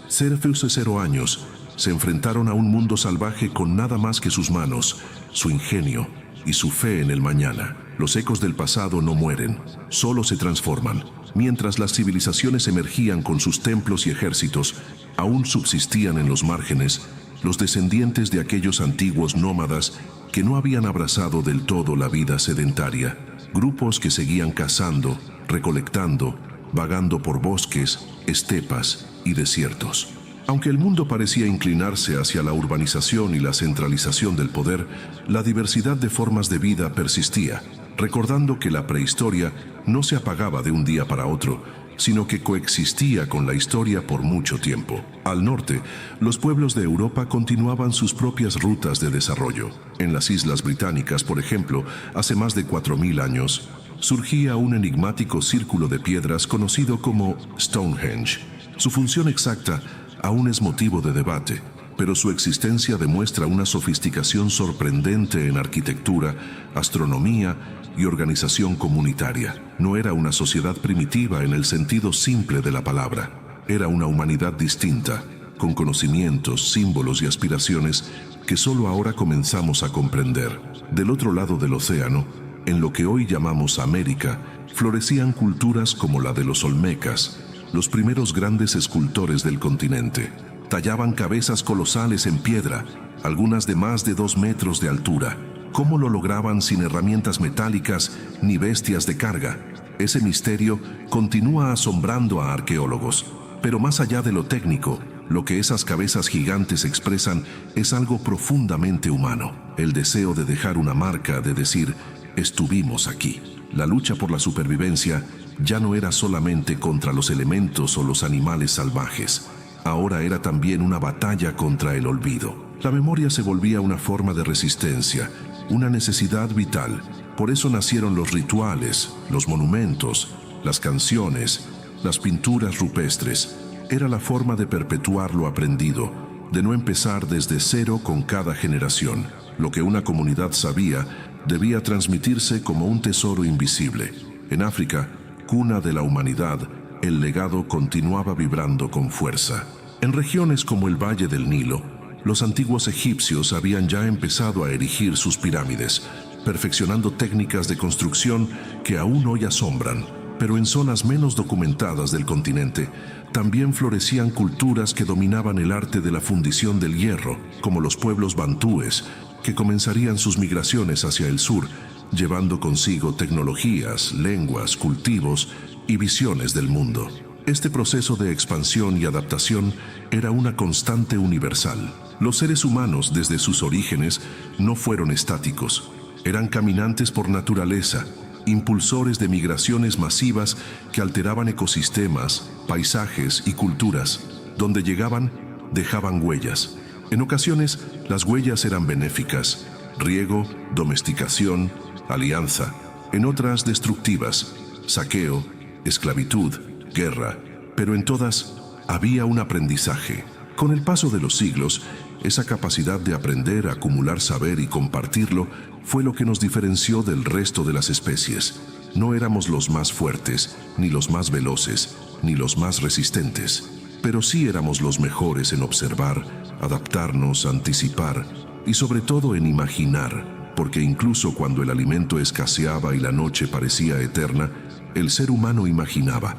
0 años, se enfrentaron a un mundo salvaje con nada más que sus manos, su ingenio y su fe en el mañana. Los ecos del pasado no mueren, solo se transforman. Mientras las civilizaciones emergían con sus templos y ejércitos, aún subsistían en los márgenes los descendientes de aquellos antiguos nómadas que no habían abrazado del todo la vida sedentaria. Grupos que seguían cazando, recolectando, vagando por bosques, estepas y desiertos. Aunque el mundo parecía inclinarse hacia la urbanización y la centralización del poder, la diversidad de formas de vida persistía. recordando que la prehistoria no se apagaba de un día para otro, sino que coexistía con la historia por mucho tiempo. Al norte, los pueblos de Europa continuaban sus propias rutas de desarrollo. En las Islas Británicas, por ejemplo, hace más de 4000 años, surgía un enigmático círculo de piedras conocido como Stonehenge. Su función exacta aún es motivo de debate, pero su existencia demuestra una sofisticación sorprendente en arquitectura, astronomía y organización comunitaria. No era una sociedad primitiva en el sentido simple de la palabra. Era una humanidad distinta, con conocimientos, símbolos y aspiraciones que solo ahora comenzamos a comprender. Del otro lado del océano, en lo que hoy llamamos América, florecían culturas como la de los olmecas, los primeros grandes escultores del continente. Tallaban cabezas colosales en piedra, algunas de más de 2 metros de altura. ¿Cómo lo lograban sin herramientas metálicas ni bestias de carga? Ese misterio continúa asombrando a arqueólogos. Pero más allá de lo técnico, lo que esas cabezas gigantes expresan es algo profundamente humano. El deseo de dejar una marca, de decir, estuvimos aquí. La lucha por la supervivencia ya no era solamente contra los elementos o los animales salvajes. Ahora era también una batalla contra el olvido. La memoria se volvía una forma de resistencia, una necesidad vital. Por eso nacieron los rituales, los monumentos, las canciones, las pinturas rupestres. Era la forma de perpetuar lo aprendido, de no empezar desde cero con cada generación. Lo que una comunidad sabía debía transmitirse como un tesoro invisible. En África, cuna de la humanidad, el legado continuaba vibrando con fuerza. En regiones como el Valle del Nilo, los antiguos egipcios habían ya empezado a erigir sus pirámides, perfeccionando técnicas de construcción que aún hoy asombran. Pero en zonas menos documentadas del continente, también florecían culturas que dominaban el arte de la fundición del hierro, como los pueblos bantúes, que comenzarían sus migraciones hacia el sur, llevando consigo tecnologías, lenguas, cultivos y visiones del mundo. Este proceso de expansión y adaptación era una constante universal. Los seres humanos, desde sus orígenes, no fueron estáticos. Eran caminantes por naturaleza, impulsores de migraciones masivas que alteraban ecosistemas, paisajes y culturas. Donde llegaban, dejaban huellas. En ocasiones, las huellas eran benéficas: riego, domesticación, alianza. En otras, destructivas: saqueo, esclavitud, guerra. Pero en todas había un aprendizaje. Con el paso de los siglos, esa capacidad de aprender, acumular saber y compartirlo fue lo que nos diferenció del resto de las especies. No éramos los más fuertes, ni los más veloces, ni los más resistentes, pero sí éramos los mejores en observar, adaptarnos, anticipar y sobre todo en imaginar, porque incluso cuando el alimento escaseaba y la noche parecía eterna, el ser humano imaginaba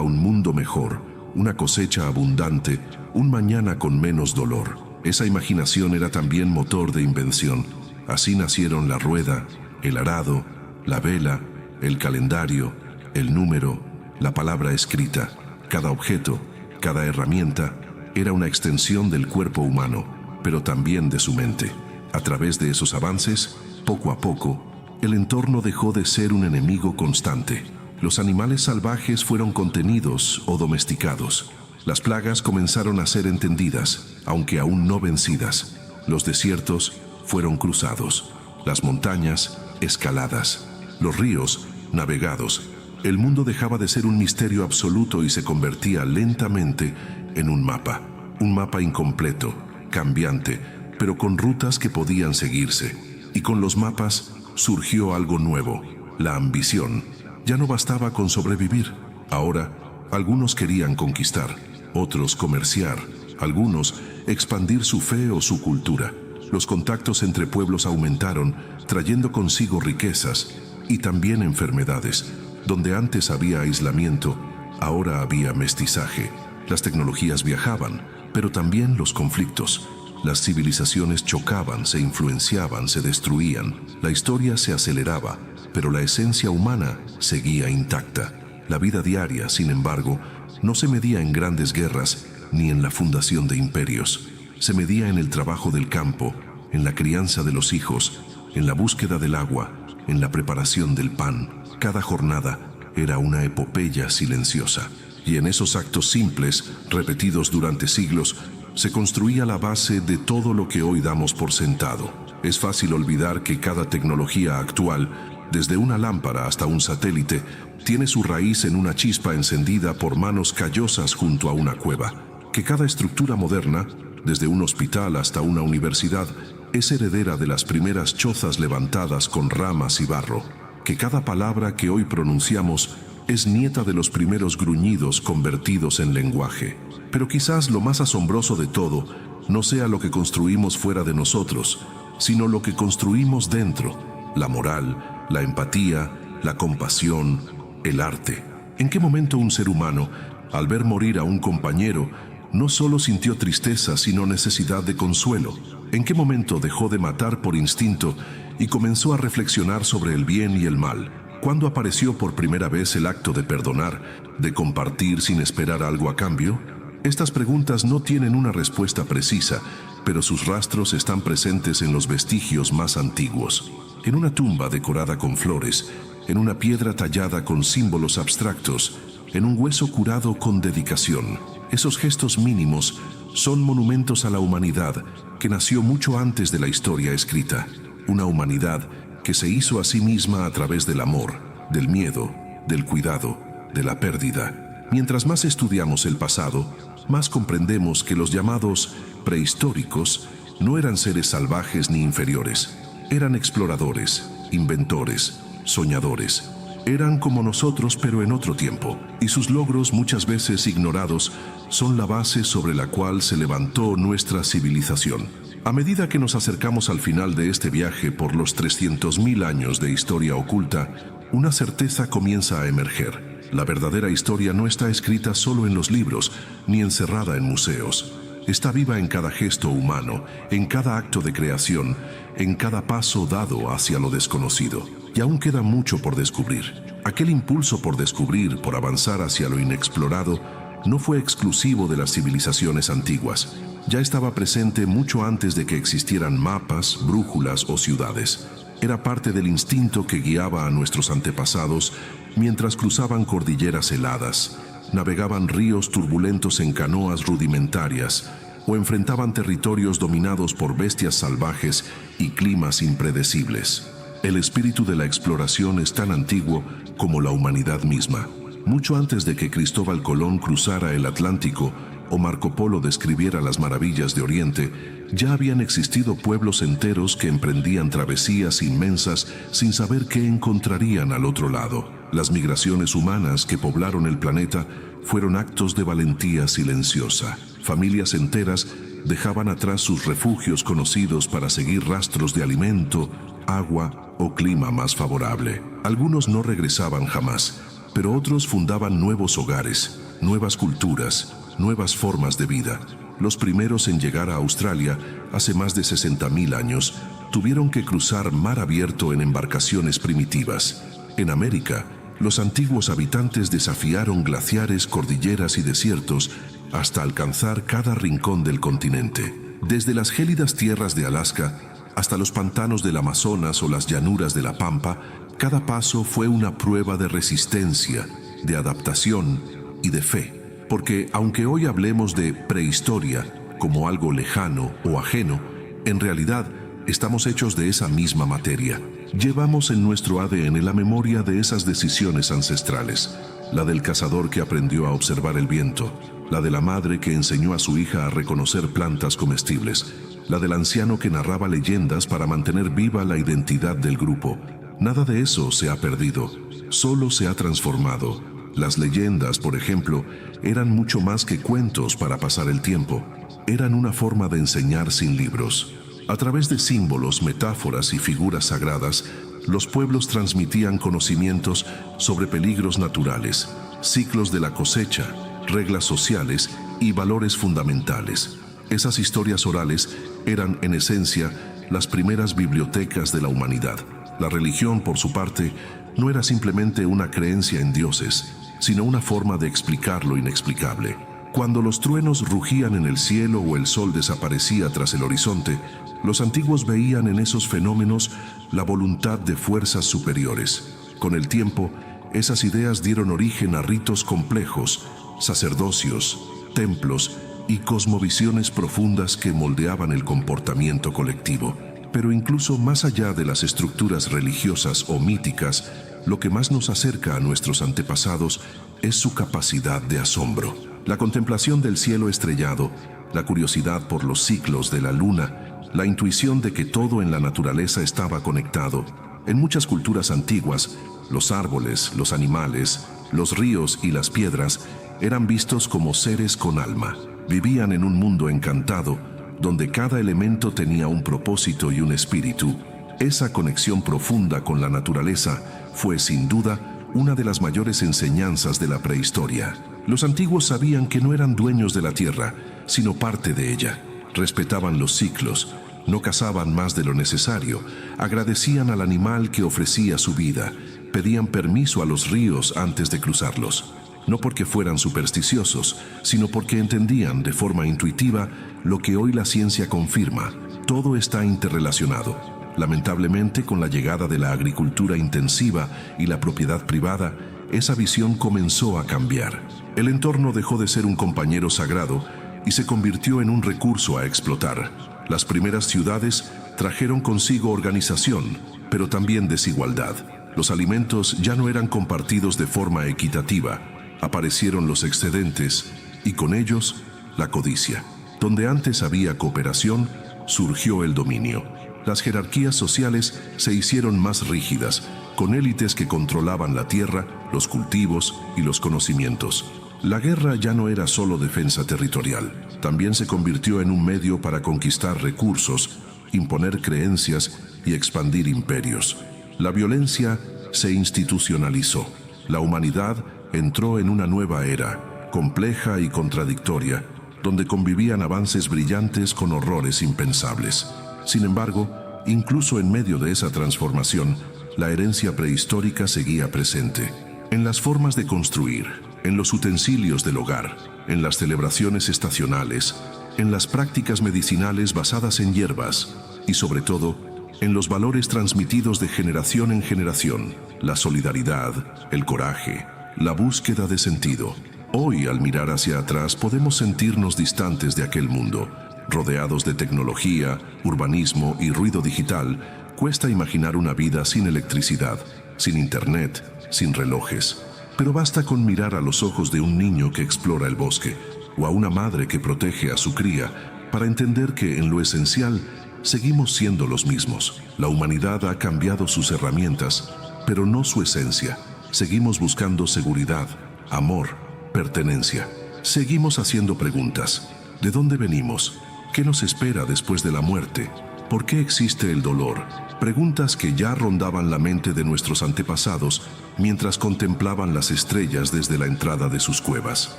un mundo mejor, una cosecha abundante, un mañana con menos dolor. Esa imaginación era también motor de invención. Así nacieron la rueda, el arado, la vela, el calendario, el número, la palabra escrita. Cada objeto, cada herramienta, era una extensión del cuerpo humano, pero también de su mente. A través de esos avances, poco a poco, el entorno dejó de ser un enemigo constante. Los animales salvajes fueron contenidos o domesticados. Las plagas comenzaron a ser entendidas, aunque aún no vencidas. Los desiertos fueron cruzados, las montañas escaladas, los ríos navegados. El mundo dejaba de ser un misterio absoluto y se convertía lentamente en un mapa incompleto, cambiante, pero con rutas que podían seguirse. Y con los mapas surgió algo nuevo: la ambición. Ya no bastaba con sobrevivir. Ahora, algunos querían conquistar, otros comerciar, algunos expandir su fe o su cultura. Los contactos entre pueblos aumentaron, trayendo consigo riquezas y también enfermedades. Donde antes había aislamiento, ahora había mestizaje. Las tecnologías viajaban, pero también los conflictos. Las civilizaciones chocaban, se influenciaban, se destruían. La historia se aceleraba, pero la esencia humana seguía intacta. La vida diaria, sin embargo, no se medía en grandes guerras ni en la fundación de imperios. Se medía en el trabajo del campo, en la crianza de los hijos, en la búsqueda del agua, en la preparación del pan. Cada jornada era una epopeya silenciosa. Y en esos actos simples, repetidos durante siglos, se construía la base de todo lo que hoy damos por sentado. Es fácil olvidar que cada tecnología actual, desde una lámpara hasta un satélite, tiene su raíz en una chispa encendida por manos callosas junto a una cueva. Que cada estructura moderna, desde un hospital hasta una universidad, es heredera de las primeras chozas levantadas con ramas y barro. Que cada palabra que hoy pronunciamos es nieta de los primeros gruñidos convertidos en lenguaje. Pero quizás lo más asombroso de todo no sea lo que construimos fuera de nosotros, sino lo que construimos dentro: la moral, la empatía, la compasión, el arte. ¿En qué momento un ser humano, al ver morir a un compañero, no solo sintió tristeza, sino necesidad de consuelo? ¿En qué momento dejó de matar por instinto y comenzó a reflexionar sobre el bien y el mal? ¿Cuándo apareció por primera vez el acto de perdonar, de compartir sin esperar algo a cambio? Estas preguntas no tienen una respuesta precisa, pero sus rastros están presentes en los vestigios más antiguos. En una tumba decorada con flores, en una piedra tallada con símbolos abstractos, en un hueso curado con dedicación. Esos gestos mínimos son monumentos a la humanidad que nació mucho antes de la historia escrita. Una humanidad que se hizo a sí misma a través del amor, del miedo, del cuidado, de la pérdida. Mientras más estudiamos el pasado, más comprendemos que los llamados prehistóricos no eran seres salvajes ni inferiores. Eran exploradores, inventores, soñadores. Eran como nosotros, pero en otro tiempo, y sus logros, muchas veces ignorados, son la base sobre la cual se levantó nuestra civilización. A medida que nos acercamos al final de este viaje por los 300.000 años de historia oculta, una certeza comienza a emerger. La verdadera historia no está escrita solo en los libros, ni encerrada en museos. Está viva en cada gesto humano, en cada acto de creación, en cada paso dado hacia lo desconocido. Y aún queda mucho por descubrir. Aquel impulso por descubrir, por avanzar hacia lo inexplorado, no fue exclusivo de las civilizaciones antiguas. Ya estaba presente mucho antes de que existieran mapas, brújulas o ciudades. Era parte del instinto que guiaba a nuestros antepasados mientras cruzaban cordilleras heladas, navegaban ríos turbulentos en canoas rudimentarias o enfrentaban territorios dominados por bestias salvajes y climas impredecibles. El espíritu de la exploración es tan antiguo como la humanidad misma. Mucho antes de que Cristóbal Colón cruzara el Atlántico o Marco Polo describiera las maravillas de Oriente, ya habían existido pueblos enteros que emprendían travesías inmensas sin saber qué encontrarían al otro lado. Las migraciones humanas que poblaron el planeta fueron actos de valentía silenciosa. Familias enteras dejaban atrás sus refugios conocidos para seguir rastros de alimento, agua o clima más favorable. Algunos no regresaban jamás, pero otros fundaban nuevos hogares, nuevas culturas, nuevas formas de vida. Los primeros en llegar a Australia, hace más de 60.000 años, tuvieron que cruzar mar abierto en embarcaciones primitivas. En América, los antiguos habitantes desafiaron glaciares, cordilleras y desiertos hasta alcanzar cada rincón del continente. Desde las gélidas tierras de Alaska hasta los pantanos del Amazonas o las llanuras de la Pampa, cada paso fue una prueba de resistencia, de adaptación y de fe. Porque aunque hoy hablemos de prehistoria como algo lejano o ajeno, en realidad estamos hechos de esa misma materia. Llevamos en nuestro ADN la memoria de esas decisiones ancestrales, la del cazador que aprendió a observar el viento, la de la madre que enseñó a su hija a reconocer plantas comestibles, la del anciano que narraba leyendas para mantener viva la identidad del grupo. Nada de eso se ha perdido, solo se ha transformado. Las leyendas, por ejemplo, eran mucho más que cuentos para pasar el tiempo. Eran una forma de enseñar sin libros. A través de símbolos, metáforas y figuras sagradas, los pueblos transmitían conocimientos sobre peligros naturales, ciclos de la cosecha, reglas sociales y valores fundamentales. Esas historias orales eran, en esencia, las primeras bibliotecas de la humanidad. La religión, por su parte, no era simplemente una creencia en dioses, sino una forma de explicar lo inexplicable. Cuando los truenos rugían en el cielo o el sol desaparecía tras el horizonte, Los antiguos veían en esos fenómenos la voluntad de fuerzas superiores. Con el tiempo, esas ideas dieron origen a ritos complejos, sacerdocios, templos y cosmovisiones profundas que moldeaban el comportamiento colectivo. Pero incluso más allá de las estructuras religiosas o míticas, lo que más nos acerca a nuestros antepasados es su capacidad de asombro. La contemplación del cielo estrellado, la curiosidad por los ciclos de la luna, la intuición de que todo en la naturaleza estaba conectado. En muchas culturas antiguas, los árboles, los animales, los ríos y las piedras eran vistos como seres con alma. Vivían en un mundo encantado, donde cada elemento tenía un propósito y un espíritu. Esa conexión profunda con la naturaleza fue, sin duda, una de las mayores enseñanzas de la prehistoria. Los antiguos sabían que no eran dueños de la tierra, sino parte de ella. Respetaban los ciclos, no cazaban más de lo necesario, agradecían al animal que ofrecía su vida, pedían permiso a los ríos antes de cruzarlos. No porque fueran supersticiosos, sino porque entendían de forma intuitiva lo que hoy la ciencia confirma: todo está interrelacionado. Lamentablemente, con la llegada de la agricultura intensiva y la propiedad privada, esa visión comenzó a cambiar. El entorno dejó de ser un compañero sagrado y se convirtió en un recurso a explotar. Las primeras ciudades trajeron consigo organización, pero también desigualdad. Los alimentos ya no eran compartidos de forma equitativa. Aparecieron los excedentes y con ellos la codicia. Donde antes había cooperación, surgió el dominio. Las jerarquías sociales se hicieron más rígidas, con élites que controlaban la tierra, los cultivos y los conocimientos. La guerra ya no era solo defensa territorial, también se convirtió en un medio para conquistar recursos, imponer creencias y expandir imperios. La violencia se institucionalizó. La humanidad entró en una nueva era, compleja y contradictoria, donde convivían avances brillantes con horrores impensables. Sin embargo, incluso en medio de esa transformación, la herencia prehistórica seguía presente. En las formas de construir, en los utensilios del hogar, en las celebraciones estacionales, en las prácticas medicinales basadas en hierbas y, sobre todo, en los valores transmitidos de generación en generación: la solidaridad, el coraje, la búsqueda de sentido. Hoy, al mirar hacia atrás, podemos sentirnos distantes de aquel mundo. Rodeados de tecnología, urbanismo y ruido digital, cuesta imaginar una vida sin electricidad, sin internet, sin relojes. Pero basta con mirar a los ojos de un niño que explora el bosque, o a una madre que protege a su cría, para entender que, en lo esencial, seguimos siendo los mismos. La humanidad ha cambiado sus herramientas, pero no su esencia. Seguimos buscando seguridad, amor, pertenencia. Seguimos haciendo preguntas. ¿De dónde venimos? ¿Qué nos espera después de la muerte? ¿Por qué existe el dolor? Preguntas que ya rondaban la mente de nuestros antepasados mientras contemplaban las estrellas desde la entrada de sus cuevas.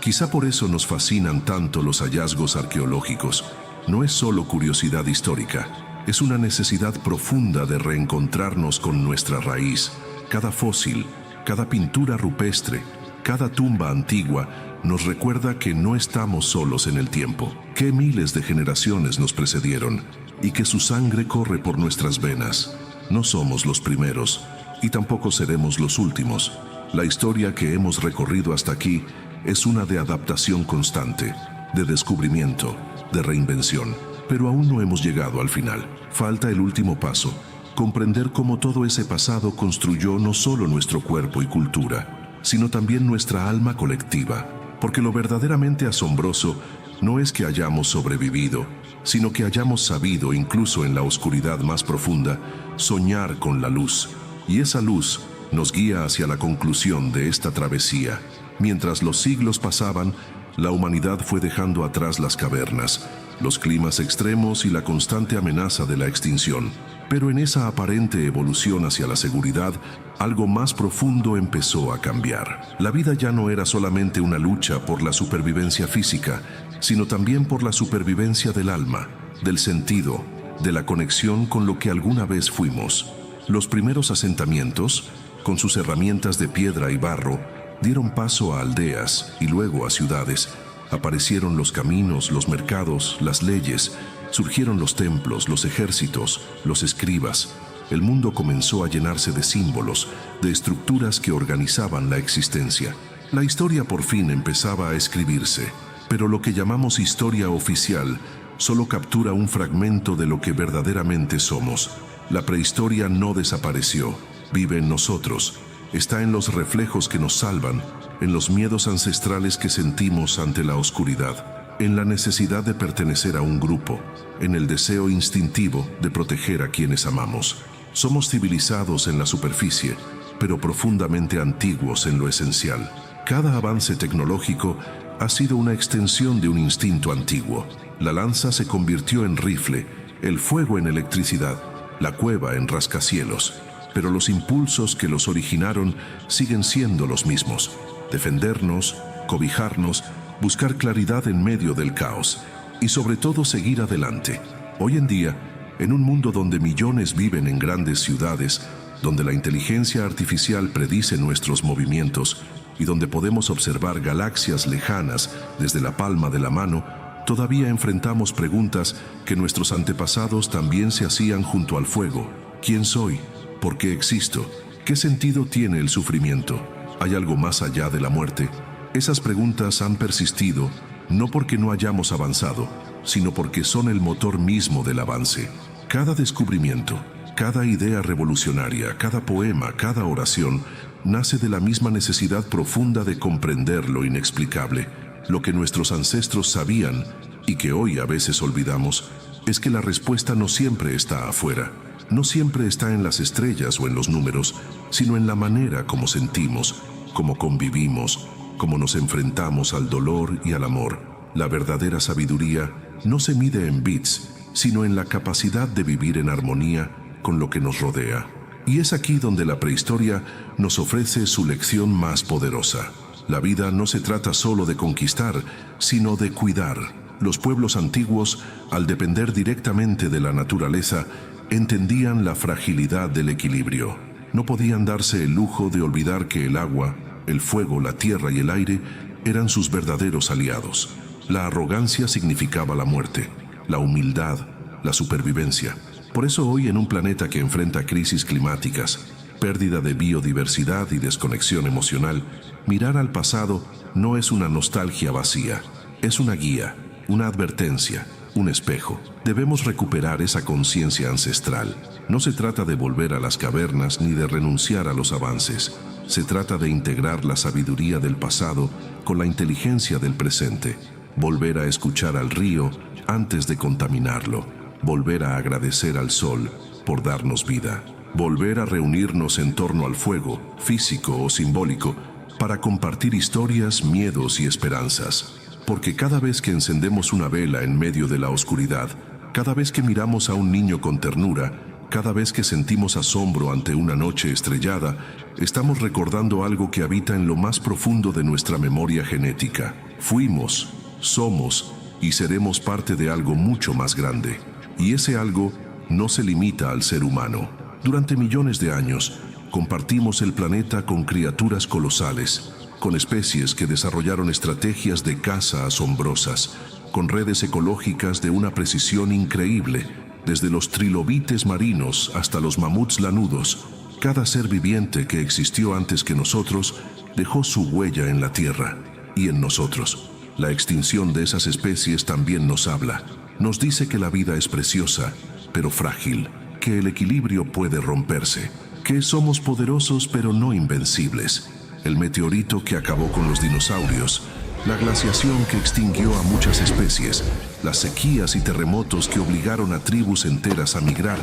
Quizá por eso nos fascinan tanto los hallazgos arqueológicos. No es solo curiosidad histórica, es una necesidad profunda de reencontrarnos con nuestra raíz. Cada fósil, cada pintura rupestre, cada tumba antigua nos recuerda que no estamos solos en el tiempo, que miles de generaciones nos precedieron y que su sangre corre por nuestras venas. No somos los primeros y tampoco seremos los últimos. La historia que hemos recorrido hasta aquí es una de adaptación constante, de descubrimiento, de reinvención. Pero aún no hemos llegado al final. Falta el último paso: comprender cómo todo ese pasado construyó no solo nuestro cuerpo y cultura, sino también nuestra alma colectiva. Porque lo verdaderamente asombroso no es que hayamos sobrevivido, sino que hayamos sabido, incluso en la oscuridad más profunda, soñar con la luz. Y esa luz nos guía hacia la conclusión de esta travesía. Mientras los siglos pasaban, la humanidad fue dejando atrás las cavernas, los climas extremos y la constante amenaza de la extinción. Pero en esa aparente evolución hacia la seguridad, algo más profundo empezó a cambiar. La vida ya no era solamente una lucha por la supervivencia física, sino también por la supervivencia del alma, del sentido, de la conexión con lo que alguna vez fuimos. Los primeros asentamientos, con sus herramientas de piedra y barro, dieron paso a aldeas y luego a ciudades. Aparecieron los caminos, los mercados, las leyes, Surgieron los templos, los ejércitos, los escribas. El mundo comenzó a llenarse de símbolos, de estructuras que organizaban la existencia. La historia por fin empezaba a escribirse, pero lo que llamamos historia oficial solo captura un fragmento de lo que verdaderamente somos. La prehistoria no desapareció, vive en nosotros, está en los reflejos que nos salvan, en los miedos ancestrales que sentimos ante la oscuridad, en la necesidad de pertenecer a un grupo, en el deseo instintivo de proteger a quienes amamos. Somos civilizados en la superficie, pero profundamente antiguos en lo esencial. Cada avance tecnológico ha sido una extensión de un instinto antiguo. La lanza se convirtió en rifle, el fuego en electricidad, la cueva en rascacielos. Pero los impulsos que los originaron siguen siendo los mismos: defendernos, cobijarnos, buscar claridad en medio del caos y sobre todo seguir adelante. Hoy en día, en un mundo donde millones viven en grandes ciudades, donde la inteligencia artificial predice nuestros movimientos y donde podemos observar galaxias lejanas desde la palma de la mano, todavía enfrentamos preguntas que nuestros antepasados también se hacían junto al fuego. ¿Quién soy? ¿Por qué existo? ¿Qué sentido tiene el sufrimiento? ¿Hay algo más allá de la muerte? Esas preguntas han persistido, no porque no hayamos avanzado, sino porque son el motor mismo del avance. Cada descubrimiento, cada idea revolucionaria, cada poema, cada oración, nace de la misma necesidad profunda de comprender lo inexplicable. Lo que nuestros ancestros sabían, y que hoy a veces olvidamos, es que la respuesta no siempre está afuera. No siempre está en las estrellas o en los números, sino en la manera como sentimos, como convivimos, como nos enfrentamos al dolor y al amor. La verdadera sabiduría no se mide en bits, sino en la capacidad de vivir en armonía con lo que nos rodea. Y es aquí donde la prehistoria nos ofrece su lección más poderosa. La vida no se trata solo de conquistar, sino de cuidar. Los pueblos antiguos, al depender directamente de la naturaleza, entendían la fragilidad del equilibrio. No podían darse el lujo de olvidar que el agua, el fuego, la tierra y el aire eran sus verdaderos aliados. La arrogancia significaba la muerte, la humildad, la supervivencia. Por eso hoy, en un planeta que enfrenta crisis climáticas, pérdida de biodiversidad y desconexión emocional, mirar al pasado no es una nostalgia vacía, es una guía, una advertencia, un espejo. Debemos recuperar esa conciencia ancestral. No se trata de volver a las cavernas ni de renunciar a los avances. Se trata de integrar la sabiduría del pasado con la inteligencia del presente. Volver a escuchar al río antes de contaminarlo. Volver a agradecer al sol por darnos vida. Volver a reunirnos en torno al fuego, físico o simbólico, para compartir historias, miedos y esperanzas. Porque cada vez que encendemos una vela en medio de la oscuridad, cada vez que miramos a un niño con ternura, cada vez que sentimos asombro ante una noche estrellada, estamos recordando algo que habita en lo más profundo de nuestra memoria genética. Fuimos, somos y seremos parte de algo mucho más grande. Y ese algo no se limita al ser humano. Durante millones de años, compartimos el planeta con criaturas colosales, con especies que desarrollaron estrategias de caza asombrosas, con redes ecológicas de una precisión increíble, desde los trilobites marinos hasta los mamuts lanudos. Cada ser viviente que existió antes que nosotros dejó su huella en la Tierra y en nosotros. La extinción de esas especies también nos habla. Nos dice que la vida es preciosa, pero frágil, que el equilibrio puede romperse, que somos poderosos pero no invencibles. El meteorito que acabó con los dinosaurios, la glaciación que extinguió a muchas especies, las sequías y terremotos que obligaron a tribus enteras a migrar,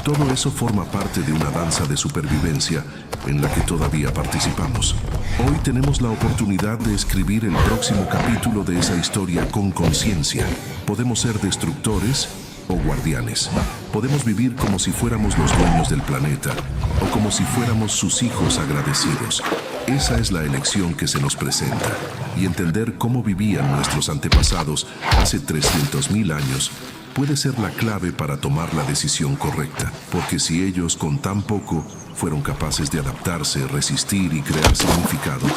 todo eso forma parte de una danza de supervivencia en la que todavía participamos. Hoy tenemos la oportunidad de escribir el próximo capítulo de esa historia con conciencia. Podemos ser destructores o guardianes. Podemos vivir como si fuéramos los dueños del planeta o como si fuéramos sus hijos agradecidos. Esa es la elección que se nos presenta, y entender cómo vivían nuestros antepasados hace 300.000 años puede ser la clave para tomar la decisión correcta, porque si ellos con tan poco fueron capaces de adaptarse, resistir y crear significado,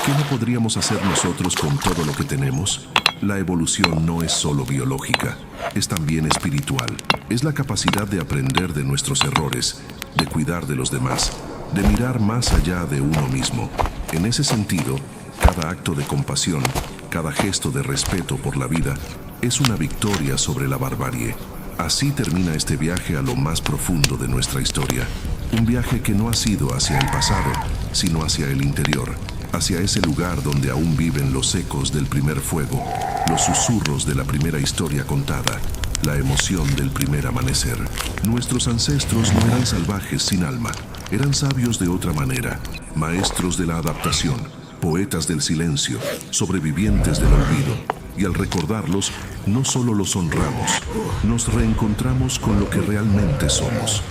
¿qué no podríamos hacer nosotros con todo lo que tenemos? La evolución no es solo biológica, es también espiritual. Es la capacidad de aprender de nuestros errores, de cuidar de los demás, de mirar más allá de uno mismo. En ese sentido, cada acto de compasión, cada gesto de respeto por la vida, es una victoria sobre la barbarie. Así termina este viaje a lo más profundo de nuestra historia. Un viaje que no ha sido hacia el pasado, sino hacia el interior, hacia ese lugar donde aún viven los ecos del primer fuego, los susurros de la primera historia contada, la emoción del primer amanecer. Nuestros ancestros no eran salvajes sin alma, eran sabios de otra manera, maestros de la adaptación, poetas del silencio, sobrevivientes del olvido. Y al recordarlos, no solo los honramos, nos reencontramos con lo que realmente somos.